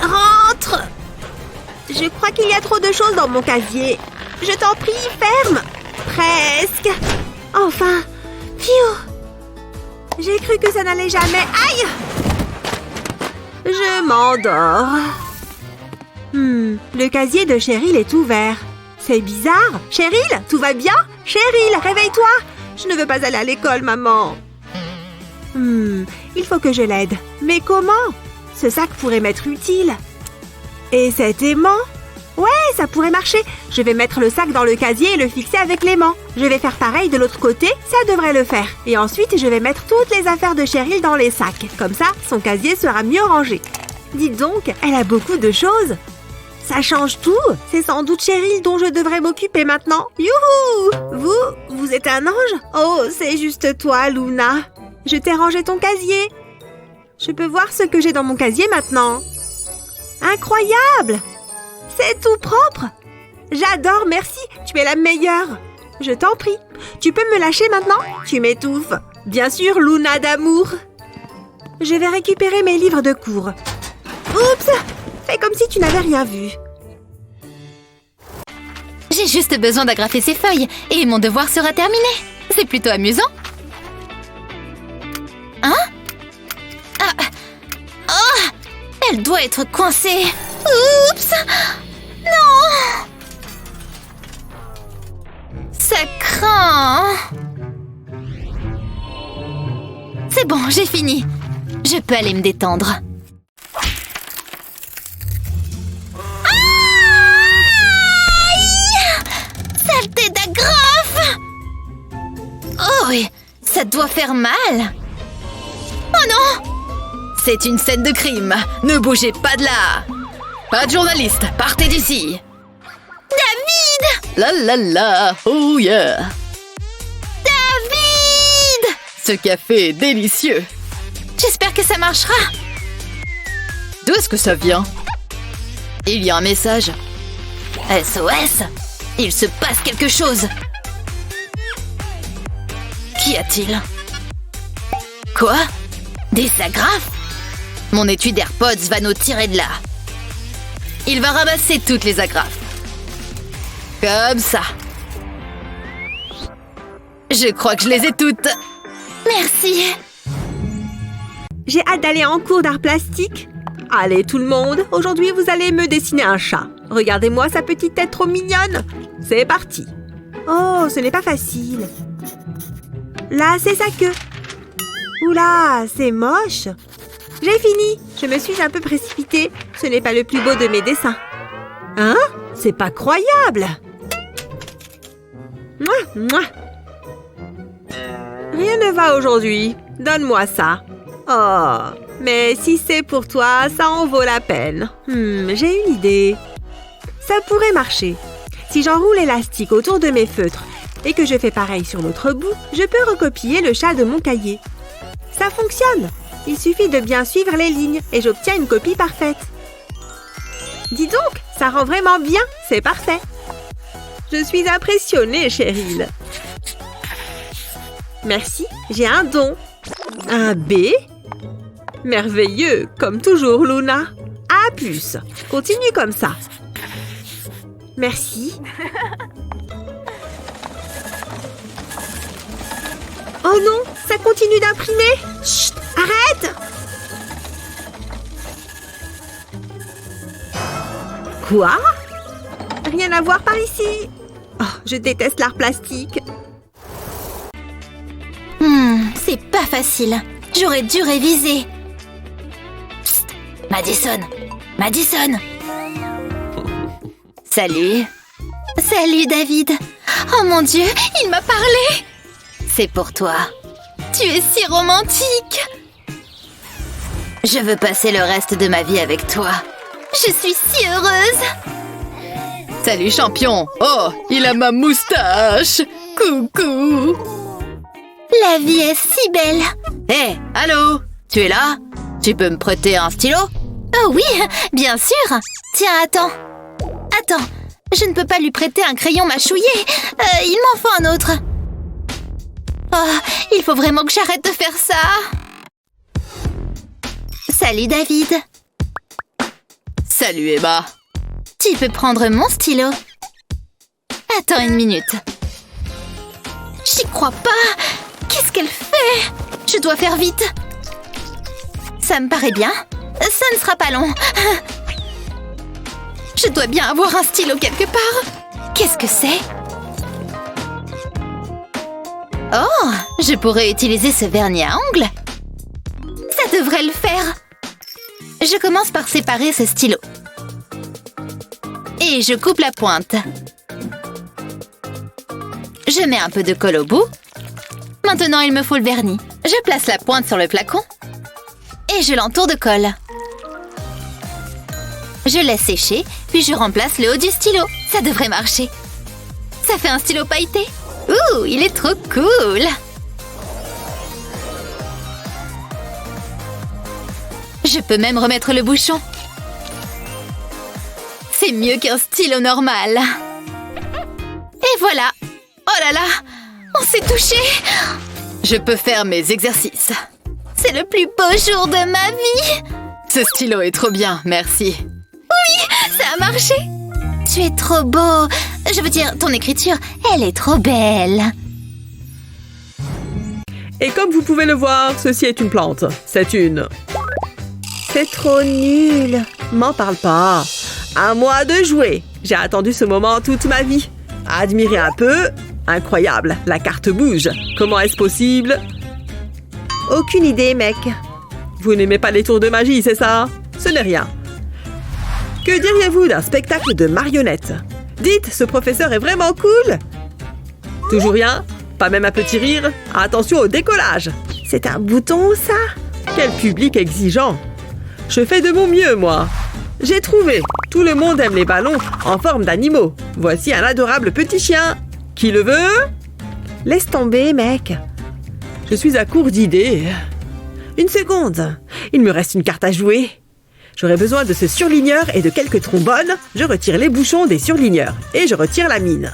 rentre! Je crois qu'il y a trop de choses dans mon casier. Je t'en prie, ferme! Presque! Enfin! Phew! J'ai cru que ça n'allait jamais. Aïe! Je m'endors. Le casier de Cheryl est ouvert. C'est bizarre. Cheryl, tout va bien? Cheryl, réveille-toi! Je ne veux pas aller à l'école, maman. Il faut que je l'aide. Mais comment? Ce sac pourrait m'être utile. Et cet aimant? Ouais, ça pourrait marcher. Je vais mettre le sac dans le casier et le fixer avec l'aimant. Je vais faire pareil de l'autre côté, ça devrait le faire. Et ensuite, je vais mettre toutes les affaires de Cheryl dans les sacs. Comme ça, son casier sera mieux rangé. Dites donc, elle a beaucoup de choses. Ça change tout. C'est sans doute Cheryl dont je devrais m'occuper maintenant. Youhou! Vous êtes un ange? Oh, c'est juste toi, Luna. Je t'ai rangé ton casier. Je peux voir ce que j'ai dans mon casier maintenant. Incroyable! C'est tout propre. J'adore, merci. Tu es la meilleure. Je t'en prie. Tu peux me lâcher maintenant? Tu m'étouffes. Bien sûr, Luna d'amour. Je vais récupérer mes livres de cours. Oups! Fais comme si tu n'avais rien vu. J'ai juste besoin d'agrafer ces feuilles et mon devoir sera terminé. C'est plutôt amusant. Hein? Oh! Elle doit être coincée. Oups! Non! Ça craint. C'est bon, j'ai fini. Je peux aller me détendre. Saleté d'agrafe! Oh oui, ça doit faire mal. Oh non! C'est une scène de crime. Ne bougez pas de là. Pas de journaliste, partez d'ici. David! La la la, oh yeah! David! Ce café est délicieux. J'espère que ça marchera. D'où est-ce que ça vient? Il y a un message. SOS! Il se passe quelque chose. Qu'y a-t-il? Quoi? Des agrafes? Mon étui d'AirPods va nous tirer de là. Il va ramasser toutes les agrafes. Comme ça. Je crois que je les ai toutes. Merci. J'ai hâte d'aller en cours d'art plastique. Allez, tout le monde, aujourd'hui, vous allez me dessiner un chat. Regardez-moi sa petite tête trop mignonne. C'est parti. Oh, ce n'est pas facile. Là, c'est sa queue. Oula, c'est moche. J'ai fini. Je me suis un peu précipitée. Ce n'est pas le plus beau de mes dessins. Hein? C'est pas croyable. Mouah, mouah. Rien ne va aujourd'hui. Donne-moi ça. Oh, mais si c'est pour toi, ça en vaut la peine. J'ai une idée. Ça pourrait marcher. Si j'enroule l'élastique autour de mes feutres et que je fais pareil sur l'autre bout, je peux recopier le chat de mon cahier. Ça fonctionne. Il suffit de bien suivre les lignes et j'obtiens une copie parfaite. Dis donc, ça rend vraiment bien. C'est parfait. Je suis impressionnée, Cheryl. Merci, j'ai un don. Un B? Merveilleux, comme toujours, Luna. À plus. Continue comme ça. Merci. Oh non, ça continue d'imprimer. Chut, arrête! Quoi? Rien à voir par ici. Oh, je déteste l'art plastique. C'est pas facile. J'aurais dû réviser. Psst, Madison! Madison! Salut. Salut, David. Oh mon Dieu, il m'a parlé. C'est pour toi. Tu es si romantique. Je veux passer le reste de ma vie avec toi. Je suis si heureuse. Salut, champion. Oh, il a ma moustache. Coucou. La vie est si belle. Hé, allô? Tu es là? Tu peux me prêter un stylo? Oh oui, bien sûr. Tiens, attends. Attends, je ne peux pas lui prêter un crayon mâchouillé. Il m'en faut un autre. Oh, il faut vraiment que j'arrête de faire ça. Salut, David. Salut, Emma. Tu peux prendre mon stylo. Attends une minute. J'y crois pas. Qu'est-ce qu'elle fait? Je dois faire vite. Ça me paraît bien. Ça ne sera pas long. Je dois bien avoir un stylo quelque part. Qu'est-ce que c'est? Oh, je pourrais utiliser ce vernis à ongles. Ça devrait le faire. Je commence par séparer ce stylo. Et je coupe la pointe. Je mets un peu de colle au bout. Maintenant, il me faut le vernis. Je place la pointe sur le flacon. Et je l'entoure de colle. Je laisse sécher, puis je remplace le haut du stylo. Ça devrait marcher. Ça fait un stylo pailleté. Ouh, il est trop cool! Je peux même remettre le bouchon. C'est mieux qu'un stylo normal. Et voilà! Oh là là! On s'est touché! Je peux faire mes exercices. C'est le plus beau jour de ma vie! Ce stylo est trop bien, merci. Ça a marché! Tu es trop beau! Je veux dire, ton écriture, elle est trop belle! Et comme vous pouvez le voir, ceci est une plante. C'est trop nul. M'en parle pas. À moi de jouer. J'ai attendu ce moment toute ma vie. Admirez un peu. Incroyable, la carte bouge. Comment est-ce possible? Aucune idée, mec. Vous n'aimez pas les tours de magie, c'est ça? Ce n'est rien. Que diriez-vous d'un spectacle de marionnettes? Dites, ce professeur est vraiment cool. Toujours rien? Pas même un petit rire? Attention au décollage. C'est un bouton, ça? Quel public exigeant. Je fais de mon mieux, moi. J'ai trouvé. Tout le monde aime les ballons en forme d'animaux. Voici un adorable petit chien. Qui le veut? Laisse tomber, mec. Je suis à court d'idées. Une seconde. Il me reste une carte à jouer. J'aurai besoin de ce surligneur et de quelques trombones. Je retire les bouchons des surligneurs et je retire la mine.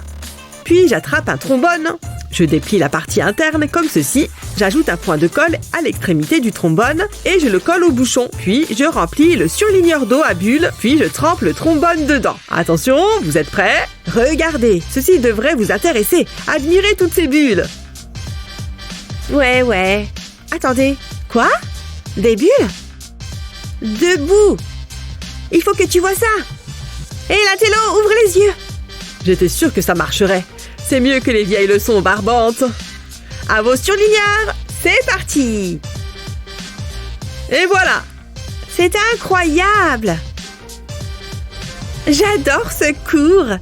Puis j'attrape un trombone. Je déplie la partie interne comme ceci. J'ajoute un point de colle à l'extrémité du trombone et je le colle au bouchon. Puis je remplis le surligneur d'eau à bulles. Puis je trempe le trombone dedans. Attention, vous êtes prêts? Regardez, ceci devrait vous intéresser. Admirez toutes ces bulles. Ouais. Attendez, quoi? Des bulles? Debout! Il faut que tu vois ça! Hé, l'intello, ouvre les yeux! J'étais sûre que ça marcherait. C'est mieux que les vieilles leçons barbantes. À vos surligneurs, c'est parti! Et voilà! C'est incroyable! J'adore ce cours!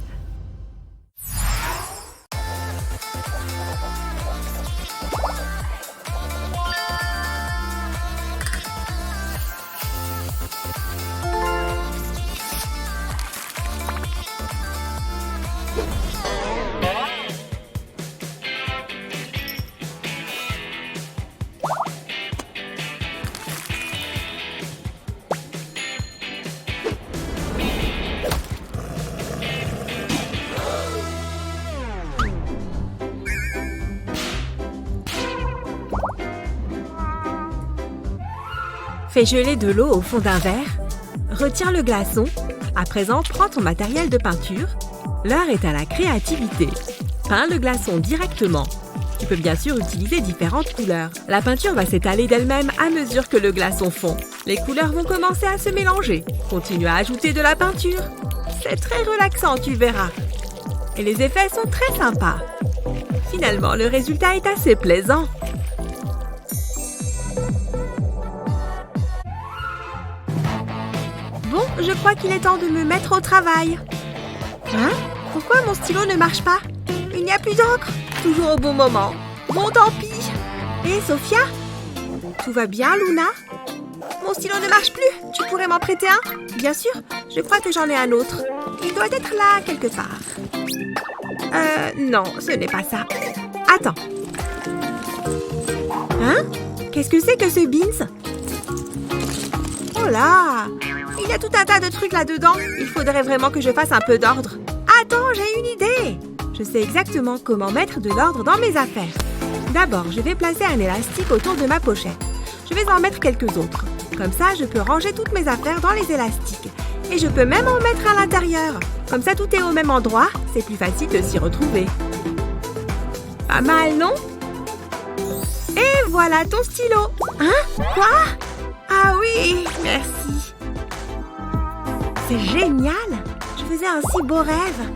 Fais geler de l'eau au fond d'un verre. Retire le glaçon. À présent, prends ton matériel de peinture. L'heure est à la créativité. Peins le glaçon directement. Tu peux bien sûr utiliser différentes couleurs. La peinture va s'étaler d'elle-même à mesure que le glaçon fond. Les couleurs vont commencer à se mélanger. Continue à ajouter de la peinture. C'est très relaxant, tu verras. Et les effets sont très sympas. Finalement, le résultat est assez plaisant. Bon, je crois qu'il est temps de me mettre au travail. Hein? Pourquoi mon stylo ne marche pas? Il n'y a plus d'encre. Toujours au bon moment. Bon, tant pis. Hé, Sophia? Tout va bien, Luna? Mon stylo ne marche plus. Tu pourrais m'en prêter un? Bien sûr, je crois que j'en ai un autre. Il doit être là, quelque part. Non, ce n'est pas ça. Attends. Hein? Qu'est-ce que c'est que ce Beans? Oh là! Il y a tout un tas de trucs là-dedans. Il faudrait vraiment que je fasse un peu d'ordre. Attends, j'ai une idée! Je sais exactement comment mettre de l'ordre dans mes affaires. D'abord, je vais placer un élastique autour de ma pochette. Je vais en mettre quelques autres. Comme ça, je peux ranger toutes mes affaires dans les élastiques. Et je peux même en mettre à l'intérieur. Comme ça, tout est au même endroit. C'est plus facile de s'y retrouver. Pas mal, non? Et voilà ton stylo. Hein? Quoi? Ah oui, merci. C'est génial. Je faisais un si beau rêve.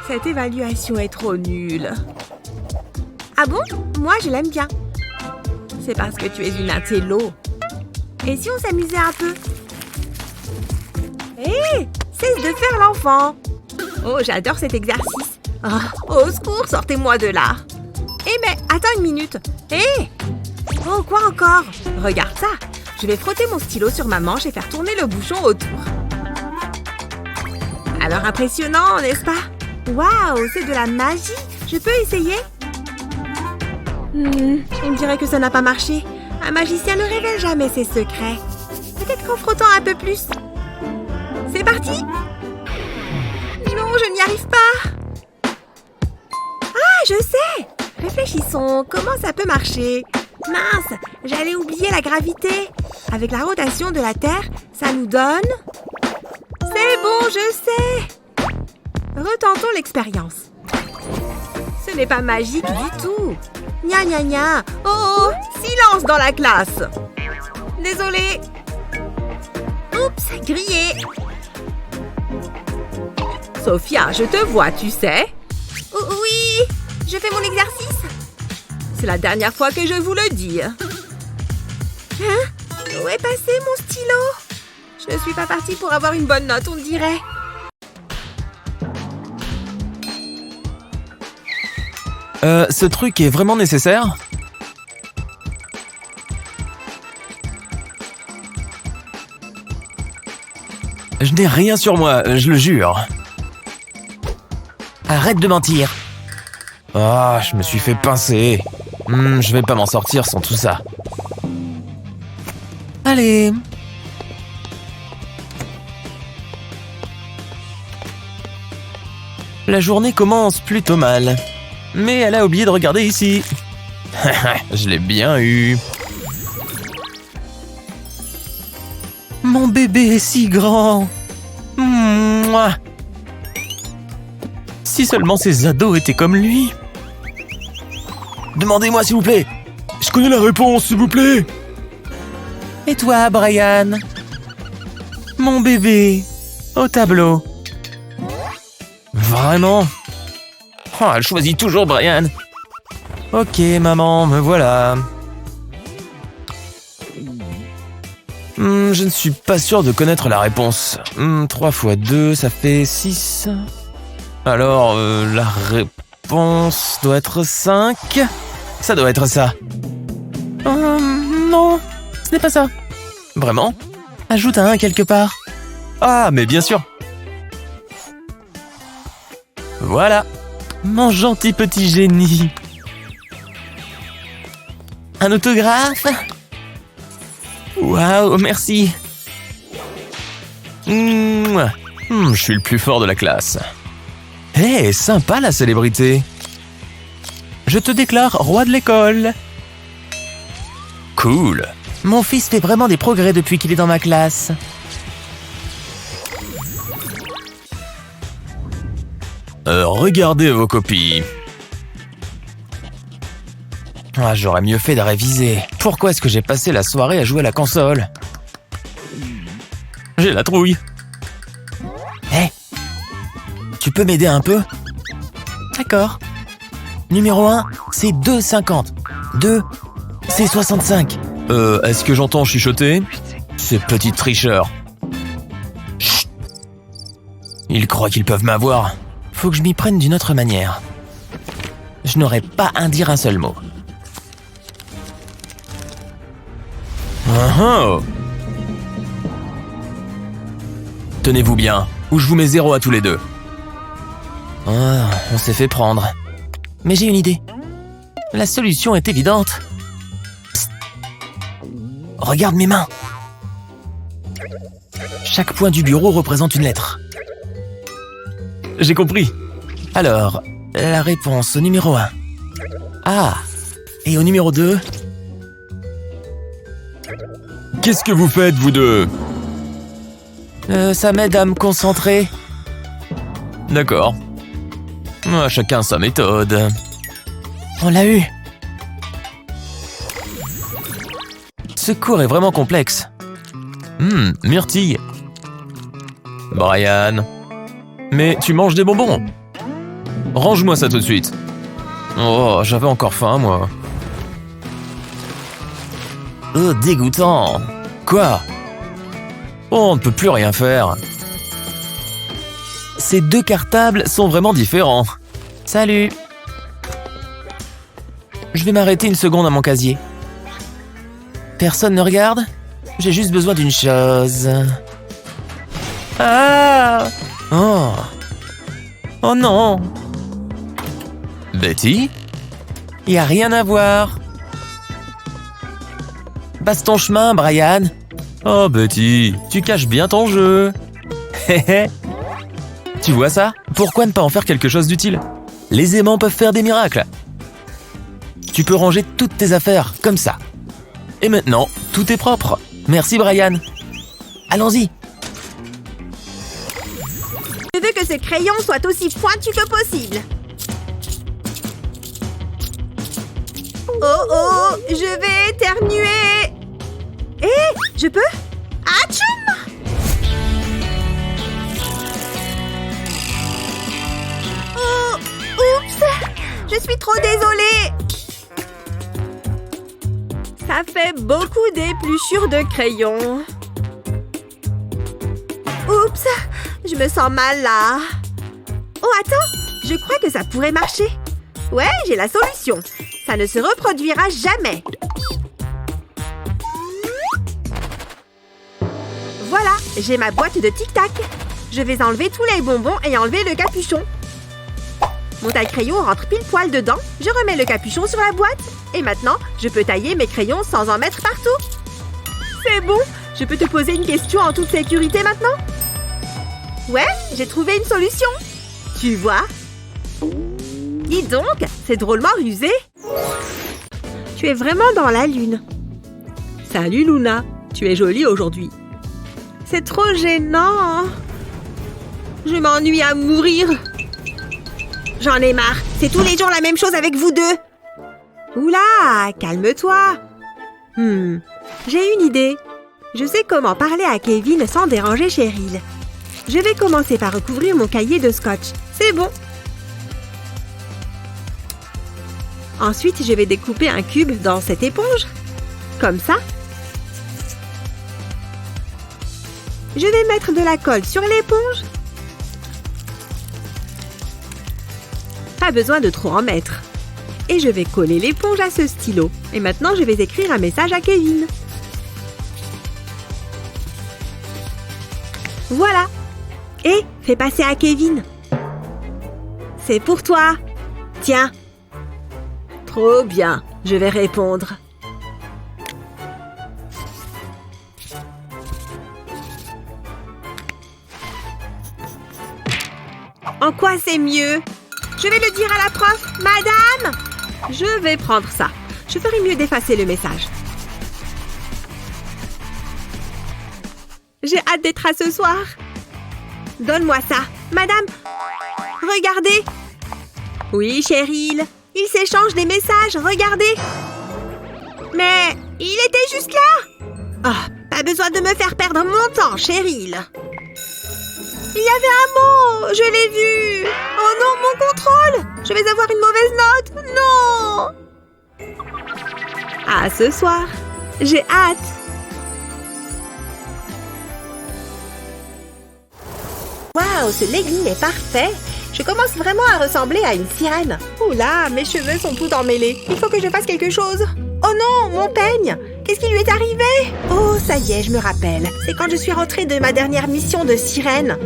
Cette évaluation est trop nulle. Ah bon? Moi, je l'aime bien. C'est parce que tu es une intello. Et si on s'amusait un peu? Hé! Cesse de faire l'enfant! Oh, j'adore cet exercice. Oh, au secours, sortez-moi de là. Eh mais, attends une minute. Hé! Oh, quoi encore? Regarde ça. Je vais frotter mon stylo sur ma manche et faire tourner le bouchon autour. Alors impressionnant, n'est-ce pas? Waouh, c'est de la magie. Je peux essayer? On dirait que ça n'a pas marché. Un magicien ne révèle jamais ses secrets. Peut-être qu'en frottant un peu plus. C'est parti! Non, je n'y arrive pas. Ah, je sais! Réfléchissons, comment ça peut marcher? Mince, j'allais oublier la gravité. Avec la rotation de la Terre, ça nous donne... C'est bon, je sais! Retentons l'expérience. Ce n'est pas magique du tout. Gna gna gna. Oh, oh, silence dans la classe. Désolée. Oups, grillé. Sophia, je te vois, tu sais. Oui, je fais mon exercice. C'est la dernière fois que je vous le dis. Hein? Où est passé mon stylo? Je ne suis pas partie pour avoir une bonne note, on dirait. Ce truc est vraiment nécessaire? Je n'ai rien sur moi, je le jure. Arrête de mentir. Ah, je me suis fait pincer. Je vais pas m'en sortir sans tout ça. Allez. La journée commence plutôt mal. Mais elle a oublié de regarder ici. Je l'ai bien eu. Mon bébé est si grand. Mouah. Si seulement ces ados étaient comme lui. Demandez-moi s'il vous plaît. Je connais la réponse, s'il vous plaît. Et toi, Brian? Mon bébé. Au tableau. Vraiment? Oh, elle choisit toujours Brian. Ok, maman, me voilà. Je ne suis pas sûr de connaître la réponse. 3 fois 2, ça fait 6. Alors, la réponse doit être 5. Ça doit être ça. Non, ce n'est pas ça. Vraiment? Ajoute un 1 quelque part. Ah, mais bien sûr. Voilà. Mon gentil petit génie. Un autographe? Waouh, merci. Je suis le plus fort de la classe. Hé, sympa la célébrité. Je te déclare roi de l'école. Cool. Mon fils fait vraiment des progrès depuis qu'il est dans ma classe. Regardez vos copies. Ah, j'aurais mieux fait de réviser. Pourquoi est-ce que j'ai passé la soirée à jouer à la console? J'ai la trouille. Hé, tu peux m'aider un peu? D'accord. Numéro 1, c'est 2,50. 2, c'est 65. Est-ce que j'entends chuchoter? Ces petits tricheurs. Chut. Ils croient qu'ils peuvent m'avoir. Faut que je m'y prenne d'une autre manière. Je n'aurais pas à dire un seul mot. Tenez-vous bien, ou je vous mets 0 à tous les deux. On s'est fait prendre. Mais j'ai une idée. La solution est évidente. Psst. Regarde mes mains. Chaque point du bureau représente une lettre. J'ai compris. Alors, la réponse au numéro 1. Ah, et au numéro 2. Qu'est-ce que vous faites, vous deux? Ça m'aide à me concentrer. D'accord. Chacun sa méthode. On l'a eu. Ce cours est vraiment complexe. Myrtille. Brian. Mais tu manges des bonbons. Range-moi ça tout de suite. Oh, j'avais encore faim, moi. Oh, dégoûtant. Quoi? Oh, on ne peut plus rien faire. Ces deux cartables sont vraiment différents. Salut. Je vais m'arrêter une seconde à mon casier. Personne ne regarde? J'ai juste besoin d'une chose. Ah! Oh! Oh non! Betty? Y a rien à voir. Passe ton chemin, Brian. Oh, Betty, tu caches bien ton jeu. Tu vois ça? Pourquoi ne pas en faire quelque chose d'utile? Les aimants peuvent faire des miracles. Tu peux ranger toutes tes affaires, comme ça. Et maintenant, tout est propre. Merci, Brian. Allons-y. Je veux que ce crayon soit aussi pointu que possible. Oh oh, je vais éternuer. Je peux? Atchoum! Oh, oups! Je suis trop désolée. Ça fait beaucoup d'épluchures de crayon. Oups! Je me sens mal là. Oh, attends! Je crois que ça pourrait marcher. Ouais, j'ai la solution. Ça ne se reproduira jamais. Voilà, j'ai ma boîte de tic-tac. Je vais enlever tous les bonbons et enlever le capuchon. Mon taille-crayon rentre pile poil dedans. Je remets le capuchon sur la boîte. Et maintenant, je peux tailler mes crayons sans en mettre partout. C'est bon. Je peux te poser une question en toute sécurité maintenant? Ouais, j'ai trouvé une solution. Tu vois? Dis donc, c'est drôlement rusé. Tu es vraiment dans la lune. Salut, Luna. Tu es jolie aujourd'hui. C'est trop gênant. Je m'ennuie à mourir. J'en ai marre. C'est tous les jours la même chose avec vous deux. Oula, calme-toi. J'ai une idée. Je sais comment parler à Kevin sans déranger Cheryl. Je vais commencer par recouvrir mon cahier de scotch. C'est bon. Ensuite, je vais découper un cube dans cette éponge. Comme ça. Je vais mettre de la colle sur l'éponge. Pas besoin de trop en mettre. Et je vais coller l'éponge à ce stylo. Et maintenant, je vais écrire un message à Kevin. Voilà. Et fais passer à Kevin. C'est pour toi. Tiens. Trop bien. Je vais répondre. En quoi c'est mieux? Je vais le dire à la prof. Madame! Je vais prendre ça. Je ferai mieux d'effacer le message. J'ai hâte d'être à ce soir. Donne-moi ça. Madame, regardez. Oui, Cheryl. Ils s'échangent des messages, regardez. Mais il était juste là. Oh, pas besoin de me faire perdre mon temps, Cheryl. Il y avait un mot, je l'ai vu. Oh non, mon contrôle. Je vais avoir une mauvaise note. Non. À ce soir. J'ai hâte. Waouh, ce legging est parfait. Je commence vraiment à ressembler à une sirène. Oula, mes cheveux sont tout emmêlés. Il faut que je fasse quelque chose. Oh non, mon peigne! Qu'est-ce qui lui est arrivé? Oh, ça y est, je me rappelle. C'est quand je suis rentrée de ma dernière mission de sirène.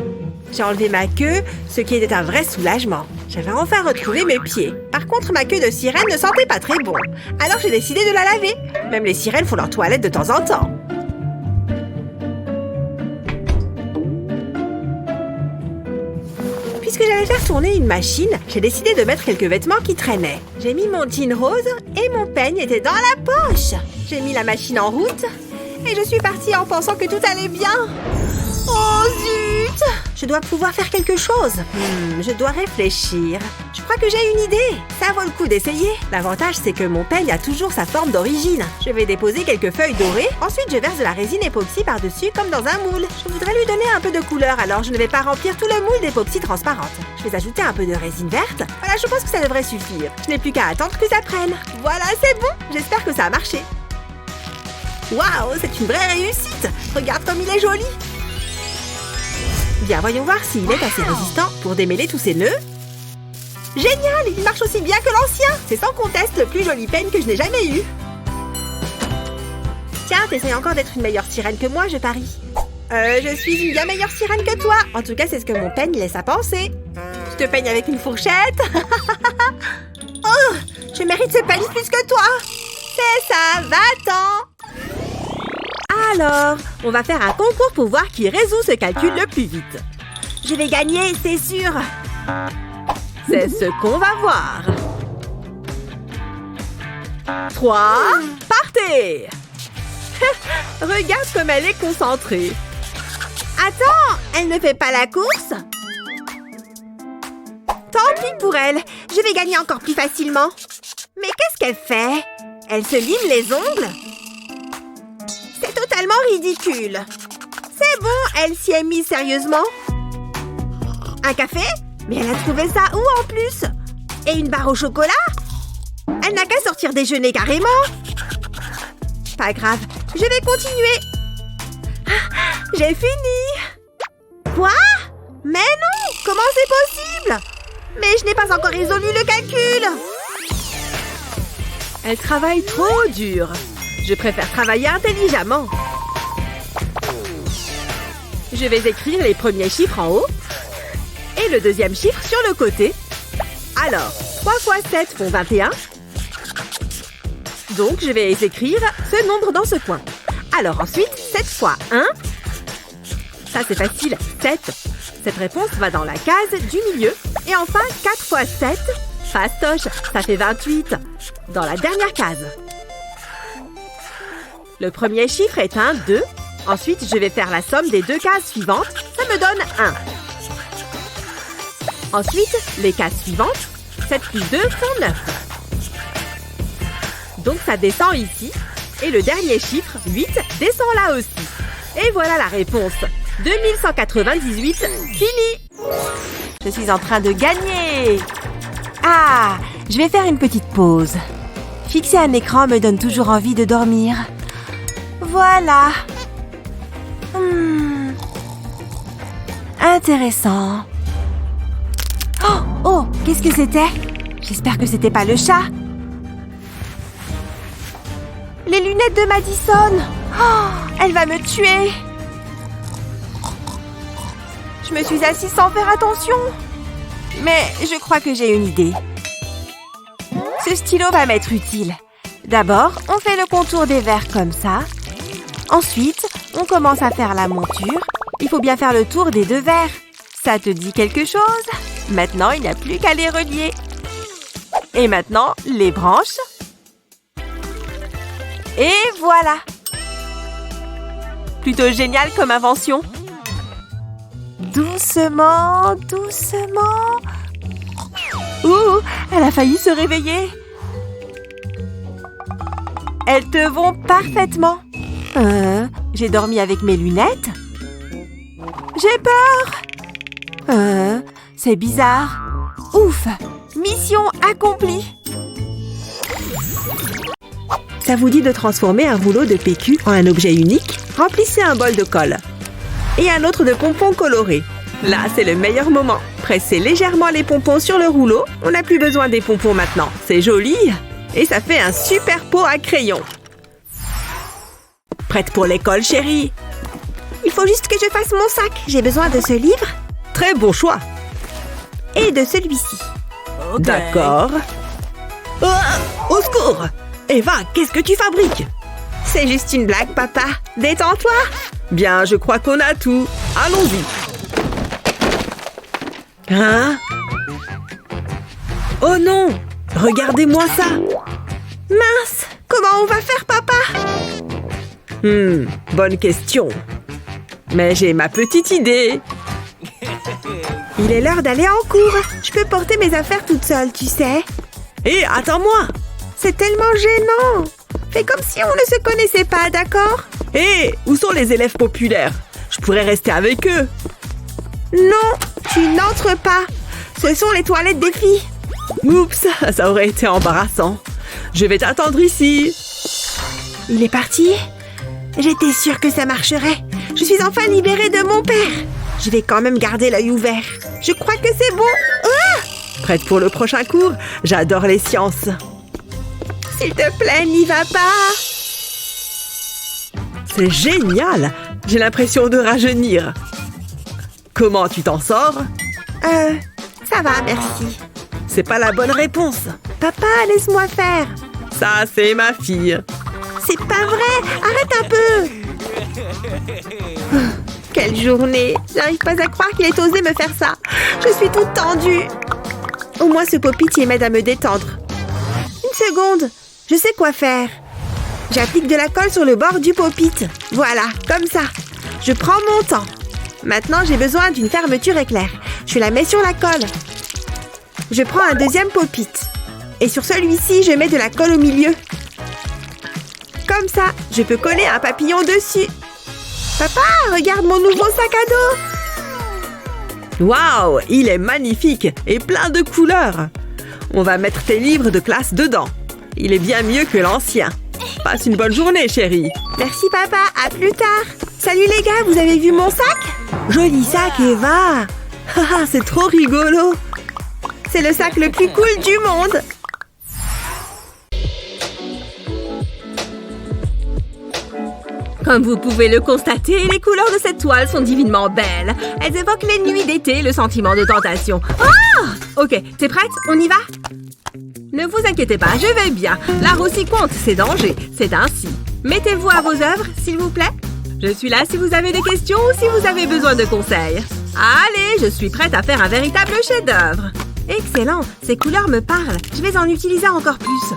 J'ai enlevé ma queue, ce qui était un vrai soulagement. J'avais enfin retrouvé mes pieds. Par contre, ma queue de sirène ne sentait pas très bon. Alors j'ai décidé de la laver. Même les sirènes font leur toilette de temps en temps. Puisque j'allais faire tourner une machine, j'ai décidé de mettre quelques vêtements qui traînaient. J'ai mis mon jean rose et mon peigne était dans la poche. J'ai mis la machine en route et je suis partie en pensant que tout allait bien. Oh zut! Je dois pouvoir faire quelque chose. Je dois réfléchir. Je crois que j'ai une idée. Ça vaut le coup d'essayer. L'avantage, c'est que mon peigne a toujours sa forme d'origine. Je vais déposer quelques feuilles dorées. Ensuite, je verse de la résine époxy par-dessus comme dans un moule. Je voudrais lui donner un peu de couleur, alors je ne vais pas remplir tout le moule d'époxy transparente. Je vais ajouter un peu de résine verte. Voilà, je pense que ça devrait suffire. Je n'ai plus qu'à attendre que ça prenne. Voilà, c'est bon. J'espère que ça a marché. Waouh, c'est une vraie réussite. Regarde comme il est joli. Bien, voyons voir s'il est assez résistant pour démêler tous ces nœuds. Génial, il marche aussi bien que l'ancien. C'est sans conteste le plus joli peigne que je n'ai jamais eu. Tiens, t'essayes encore d'être une meilleure sirène que moi, je parie. Je suis une bien meilleure sirène que toi. En tout cas, c'est ce que mon peigne laisse à penser. Tu te peignes avec une fourchette. Oh, je mérite ce peigne plus que toi. C'est ça, va-t'en. Alors, on va faire un concours pour voir qui résout ce calcul le plus vite. Je vais gagner, c'est sûr. C'est ce qu'on va voir. 3, partez. Regarde comme elle est concentrée. Attends, elle ne fait pas la course? Tant pis pour elle, je vais gagner encore plus facilement. Mais qu'est-ce qu'elle fait? Elle se lime les ongles? C'est totalement ridicule. C'est bon, elle s'y est mise sérieusement. Un café? Mais elle a trouvé ça où en plus? Et une barre au chocolat? Elle n'a qu'à sortir déjeuner carrément. Pas grave, je vais continuer. J'ai fini. Quoi? Mais non, comment c'est possible? Mais je n'ai pas encore résolu le calcul. Elle travaille trop dur. Je préfère travailler intelligemment. Je vais écrire les premiers chiffres en haut et le deuxième chiffre sur le côté. Alors, 3 fois 7 font 21. Donc, je vais écrire ce nombre dans ce coin. Alors ensuite, 7 fois 1. Ça, c'est facile, 7. Cette réponse va dans la case du milieu. Et enfin, 4 fois 7, fastoche, ça fait 28. Dans la dernière case. Le premier chiffre est un 2. Ensuite, je vais faire la somme des deux cases suivantes. Ça me donne 1. Ensuite, les cases suivantes. 7 plus 2 font 9. Donc, ça descend ici. Et le dernier chiffre, 8, descend là aussi. Et voilà la réponse. 2198, fini. Je suis en train de gagner. Ah, je vais faire une petite pause. Fixer un écran me donne toujours envie de dormir. Voilà. Intéressant. Oh, qu'est-ce que c'était? J'espère que c'était pas le chat. Les lunettes de Madison. Oh, elle va me tuer. Je me suis assise sans faire attention. Mais je crois que j'ai une idée. Ce stylo va m'être utile. D'abord, on fait le contour des verres comme ça. Ensuite, on commence à faire la monture. Il faut bien faire le tour des deux verres. Ça te dit quelque chose? Maintenant, il n'y a plus qu'à les relier. Et maintenant, les branches. Et voilà! Plutôt génial comme invention. Doucement, doucement. Ouh, elle a failli se réveiller. Elles te vont parfaitement. J'ai dormi avec mes lunettes. J'ai peur. C'est bizarre. Ouf, mission accomplie. Ça vous dit de transformer un rouleau de PQ en un objet unique? Remplissez un bol de colle. Et un autre de pompons colorés. Là, c'est le meilleur moment. Pressez légèrement les pompons sur le rouleau. On n'a plus besoin des pompons maintenant. C'est joli. Et ça fait un super pot à crayon. Prête pour l'école, chérie? Il faut juste que je fasse mon sac. J'ai besoin de ce livre. Très bon choix. Et de celui-ci. Okay. D'accord. Au secours! Eva, qu'est-ce que tu fabriques? C'est juste une blague, papa. Détends-toi. Bien, je crois qu'on a tout. Allons-y. Hein? Oh non! Regardez-moi ça! Mince! Comment on va faire, papa? Bonne question. Mais j'ai ma petite idée. Il est l'heure d'aller en cours. Je peux porter mes affaires toute seule, tu sais. Hé, attends-moi. C'est tellement gênant. Fais comme si on ne se connaissait pas, d'accord? Hé, où sont les élèves populaires? Je pourrais rester avec eux. Non, tu n'entres pas. Ce sont les toilettes des filles. Oups, ça aurait été embarrassant. Je vais t'attendre ici. Il est parti? J'étais sûre que ça marcherait. Je suis enfin libérée de mon père. Je vais quand même garder l'œil ouvert. Je crois que c'est bon. Ah! Prête pour le prochain cours? J'adore les sciences. S'il te plaît, n'y va pas. C'est génial. J'ai l'impression de rajeunir. Comment tu t'en sors? Ça va, merci. C'est pas la bonne réponse. Papa, laisse-moi faire. Ça, c'est ma fille. C'est pas vrai. Arrête un peu. Quelle journée. J'arrive pas à croire qu'il ait osé me faire ça. Je suis toute tendue. Au moins, ce pop-it m'aide à me détendre. Une seconde. Je sais quoi faire. J'applique de la colle sur le bord du pop-it. Voilà, comme ça. Je prends mon temps. Maintenant, j'ai besoin d'une fermeture éclair. Je la mets sur la colle. Je prends un deuxième pop-it. Et sur celui-ci, je mets de la colle au milieu. Comme ça, je peux coller un papillon dessus. Papa, regarde mon nouveau sac à dos. Waouh, il est magnifique et plein de couleurs. On va mettre tes livres de classe dedans. Il est bien mieux que l'ancien. Passe une bonne journée, chérie. Merci, papa. À plus tard. Salut, les gars. Vous avez vu mon sac? Joli sac, Eva. C'est trop rigolo. C'est le sac le plus cool du monde. Comme vous pouvez le constater, les couleurs de cette toile sont divinement belles. Elles évoquent les nuits d'été, le sentiment de tentation. Ah! Ok, t'es prête? On y va? Ne vous inquiétez pas, je vais bien. L'art aussi compte, c'est danger, c'est ainsi. Mettez-vous à vos œuvres, s'il vous plaît. Je suis là si vous avez des questions ou si vous avez besoin de conseils. Allez, je suis prête à faire un véritable chef-d'œuvre. Excellent. Ces couleurs me parlent. Je vais en utiliser encore plus.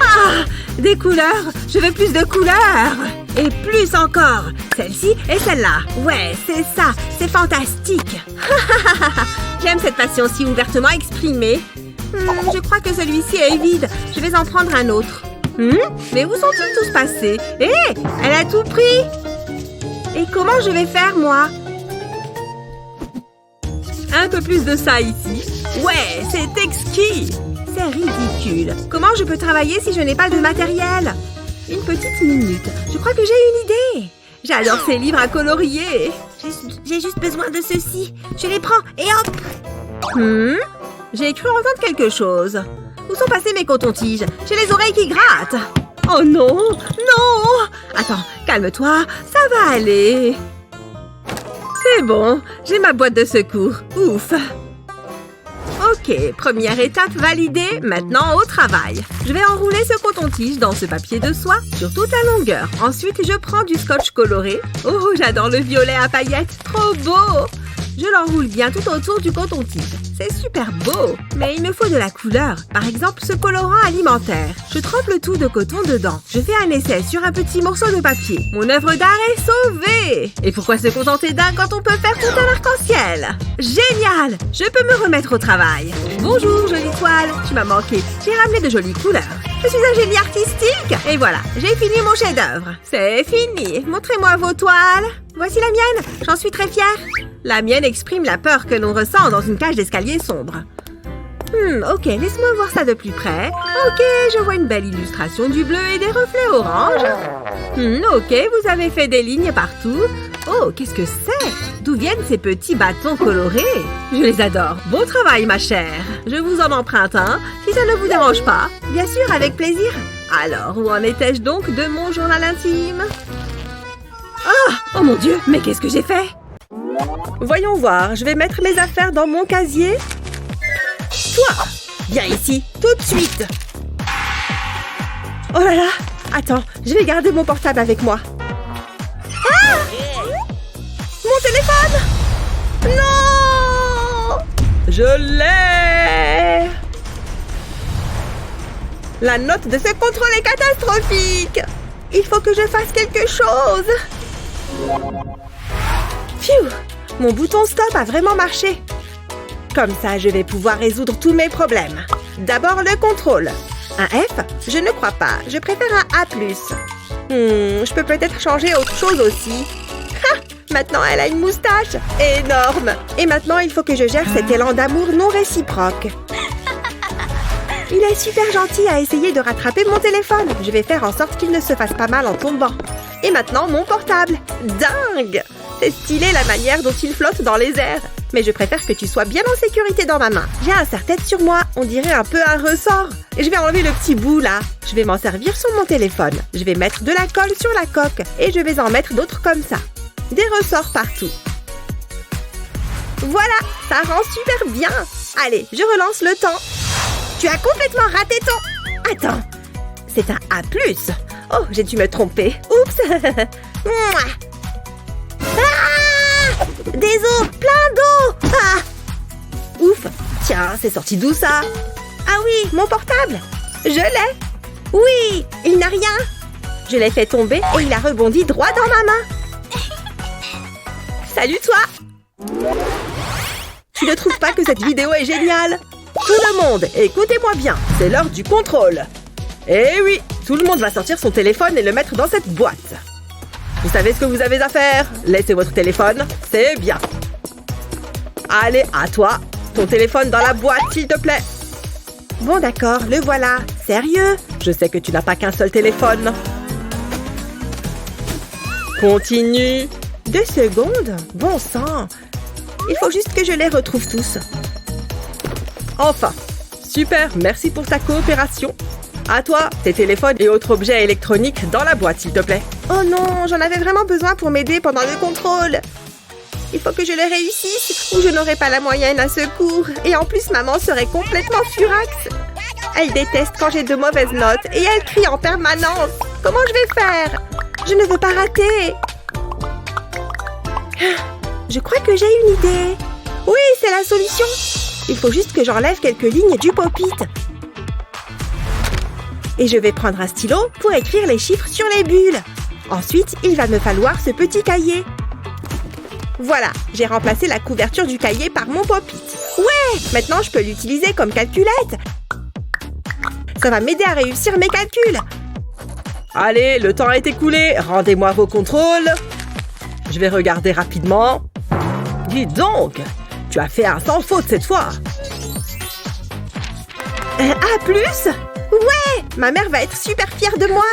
Ah! Des couleurs! Je veux plus de couleurs! Et plus encore! Celle-ci et celle-là! Ouais, c'est ça! C'est fantastique! J'aime cette passion si ouvertement exprimée. Je crois que celui-ci est vide. Je vais en prendre un autre. Mais où sont-ils tous passés? Hé! Elle a tout pris! Et comment je vais faire, moi? Un peu plus de ça ici. Ouais, c'est exquis! C'est ridicule. Comment je peux travailler si je n'ai pas de matériel? Une petite minute. Je crois que j'ai une idée. J'adore ces livres à colorier. J'ai juste besoin de ceci. Je les prends et hop! J'ai cru entendre quelque chose. Où sont passés mes cotons-tiges? J'ai les oreilles qui grattent. Oh non! Non! Attends, calme-toi. Ça va aller. C'est bon. J'ai ma boîte de secours. Ouf! Ok, première étape validée, maintenant au travail. Je vais enrouler ce coton-tige dans ce papier de soie sur toute la longueur. Ensuite, je prends du scotch coloré. Oh, j'adore le violet à paillettes, trop beau! Je l'enroule bien tout autour du coton-tige. C'est super beau! Mais il me faut de la couleur, par exemple ce colorant alimentaire. Je trempe le tout de coton dedans. Je fais un essai sur un petit morceau de papier. Mon œuvre d'art est sauvée! Et pourquoi se contenter d'un quand on peut faire tout un arc-en-ciel? Génial! Je peux me remettre au travail. Bonjour, jolie toile! Tu m'as manqué. J'ai ramené de jolies couleurs. Je suis un génie artistique! Et voilà, j'ai fini mon chef-d'œuvre. C'est fini. Montrez-moi vos toiles. Voici la mienne. J'en suis très fière. La mienne exprime la peur que l'on ressent dans une cage d'escalier sombre. Ok, laisse-moi voir ça de plus près. Ok, je vois une belle illustration du bleu et des reflets orange. Ok, vous avez fait des lignes partout. Oh, qu'est-ce que c'est? D'où viennent ces petits bâtons colorés? Je les adore. Bon travail, ma chère. Je vous en emprunte un, si ça ne vous dérange pas. Bien sûr, avec plaisir. Alors, où en étais-je donc de mon journal intime? Oh mon Dieu, mais qu'est-ce que j'ai fait? Voyons voir, je vais mettre mes affaires dans mon casier. Toi, viens ici, tout de suite. Oh là là, attends, je vais garder mon portable avec moi. Ah! Mon téléphone! Non! Je l'ai! La note de ce contrôle est catastrophique! Il faut que je fasse quelque chose! Pfiou! Mon bouton stop a vraiment marché. Comme ça, je vais pouvoir résoudre tous mes problèmes. D'abord, le contrôle. Un F? Je ne crois pas. Je préfère un A+. Je peux peut-être changer autre chose aussi. Ha! Maintenant, elle a une moustache. Énorme! Et maintenant, il faut que je gère cet élan d'amour non réciproque. Il est super gentil à essayer de rattraper mon téléphone. Je vais faire en sorte qu'il ne se fasse pas mal en tombant. Et maintenant, mon portable. Dingue! C'est stylé la manière dont il flotte dans les airs. Mais je préfère que tu sois bien en sécurité dans ma main. J'ai un serre-tête sur moi. On dirait un peu un ressort. Et je vais enlever le petit bout là. Je vais m'en servir sur mon téléphone. Je vais mettre de la colle sur la coque. Et je vais en mettre d'autres comme ça. Des ressorts partout. Voilà, ça rend super bien. Allez, je relance le temps. Tu as complètement raté ton... Attends, c'est un A+. Oh, j'ai dû me tromper. Oups. Ah! Des os, plein d'eau. Ah! Ouf. Tiens, c'est sorti d'où ça? Ah oui, mon portable. Je l'ai. Oui, il n'a rien. Je l'ai fait tomber et il a rebondi droit dans ma main. Salut toi. Tu ne trouves pas que cette vidéo est géniale? Tout le monde, écoutez-moi bien, c'est l'heure du contrôle. Eh oui, tout le monde va sortir son téléphone et le mettre dans cette boîte. Vous savez ce que vous avez à faire? Laissez votre téléphone, c'est bien. Allez, à toi. Ton téléphone dans la boîte, s'il te plaît. Bon, d'accord, le voilà. Sérieux? Je sais que tu n'as pas qu'un seul téléphone. Continue. 2 secondes? Bon sang. Il faut juste que je les retrouve tous. Enfin. Super, merci pour ta coopération. À toi, tes téléphones et autres objets électroniques dans la boîte, s'il te plaît. Oh non, j'en avais vraiment besoin pour m'aider pendant le contrôle. Il faut que je les réussisse ou je n'aurai pas la moyenne à ce cours. Et en plus, maman serait complètement furax. Elle déteste quand j'ai de mauvaises notes et elle crie en permanence. Comment je vais faire? Je ne veux pas rater. Je crois que j'ai une idée. Oui, c'est la solution. Il faut juste que j'enlève quelques lignes du pop-it. Et je vais prendre un stylo pour écrire les chiffres sur les bulles. Ensuite, il va me falloir ce petit cahier. Voilà, j'ai remplacé la couverture du cahier par mon pop-it. Ouais, maintenant je peux l'utiliser comme calculette. Ça va m'aider à réussir mes calculs. Allez, le temps est écoulé. Rendez-moi vos contrôles. Je vais regarder rapidement. Dis donc, tu as fait un sans faute cette fois. A+? Ouais, ma mère va être super fière de moi.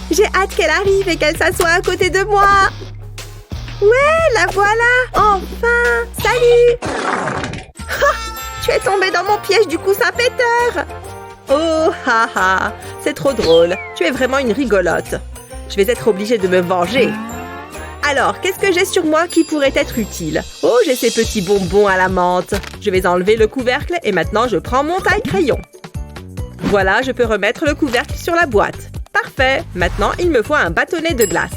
J'ai hâte qu'elle arrive et qu'elle s'assoie à côté de moi. Ouais, la voilà. Enfin, salut. Oh, tu es tombée dans mon piège du coussin péteur. Oh, haha, c'est trop drôle. Tu es vraiment une rigolote. Je vais être obligée de me venger. Alors, qu'est-ce que j'ai sur moi qui pourrait être utile? Oh, j'ai ces petits bonbons à la menthe. Je vais enlever le couvercle et maintenant je prends mon taille-crayon. Voilà, je peux remettre le couvercle sur la boîte. Parfait. Maintenant, il me faut un bâtonnet de glace.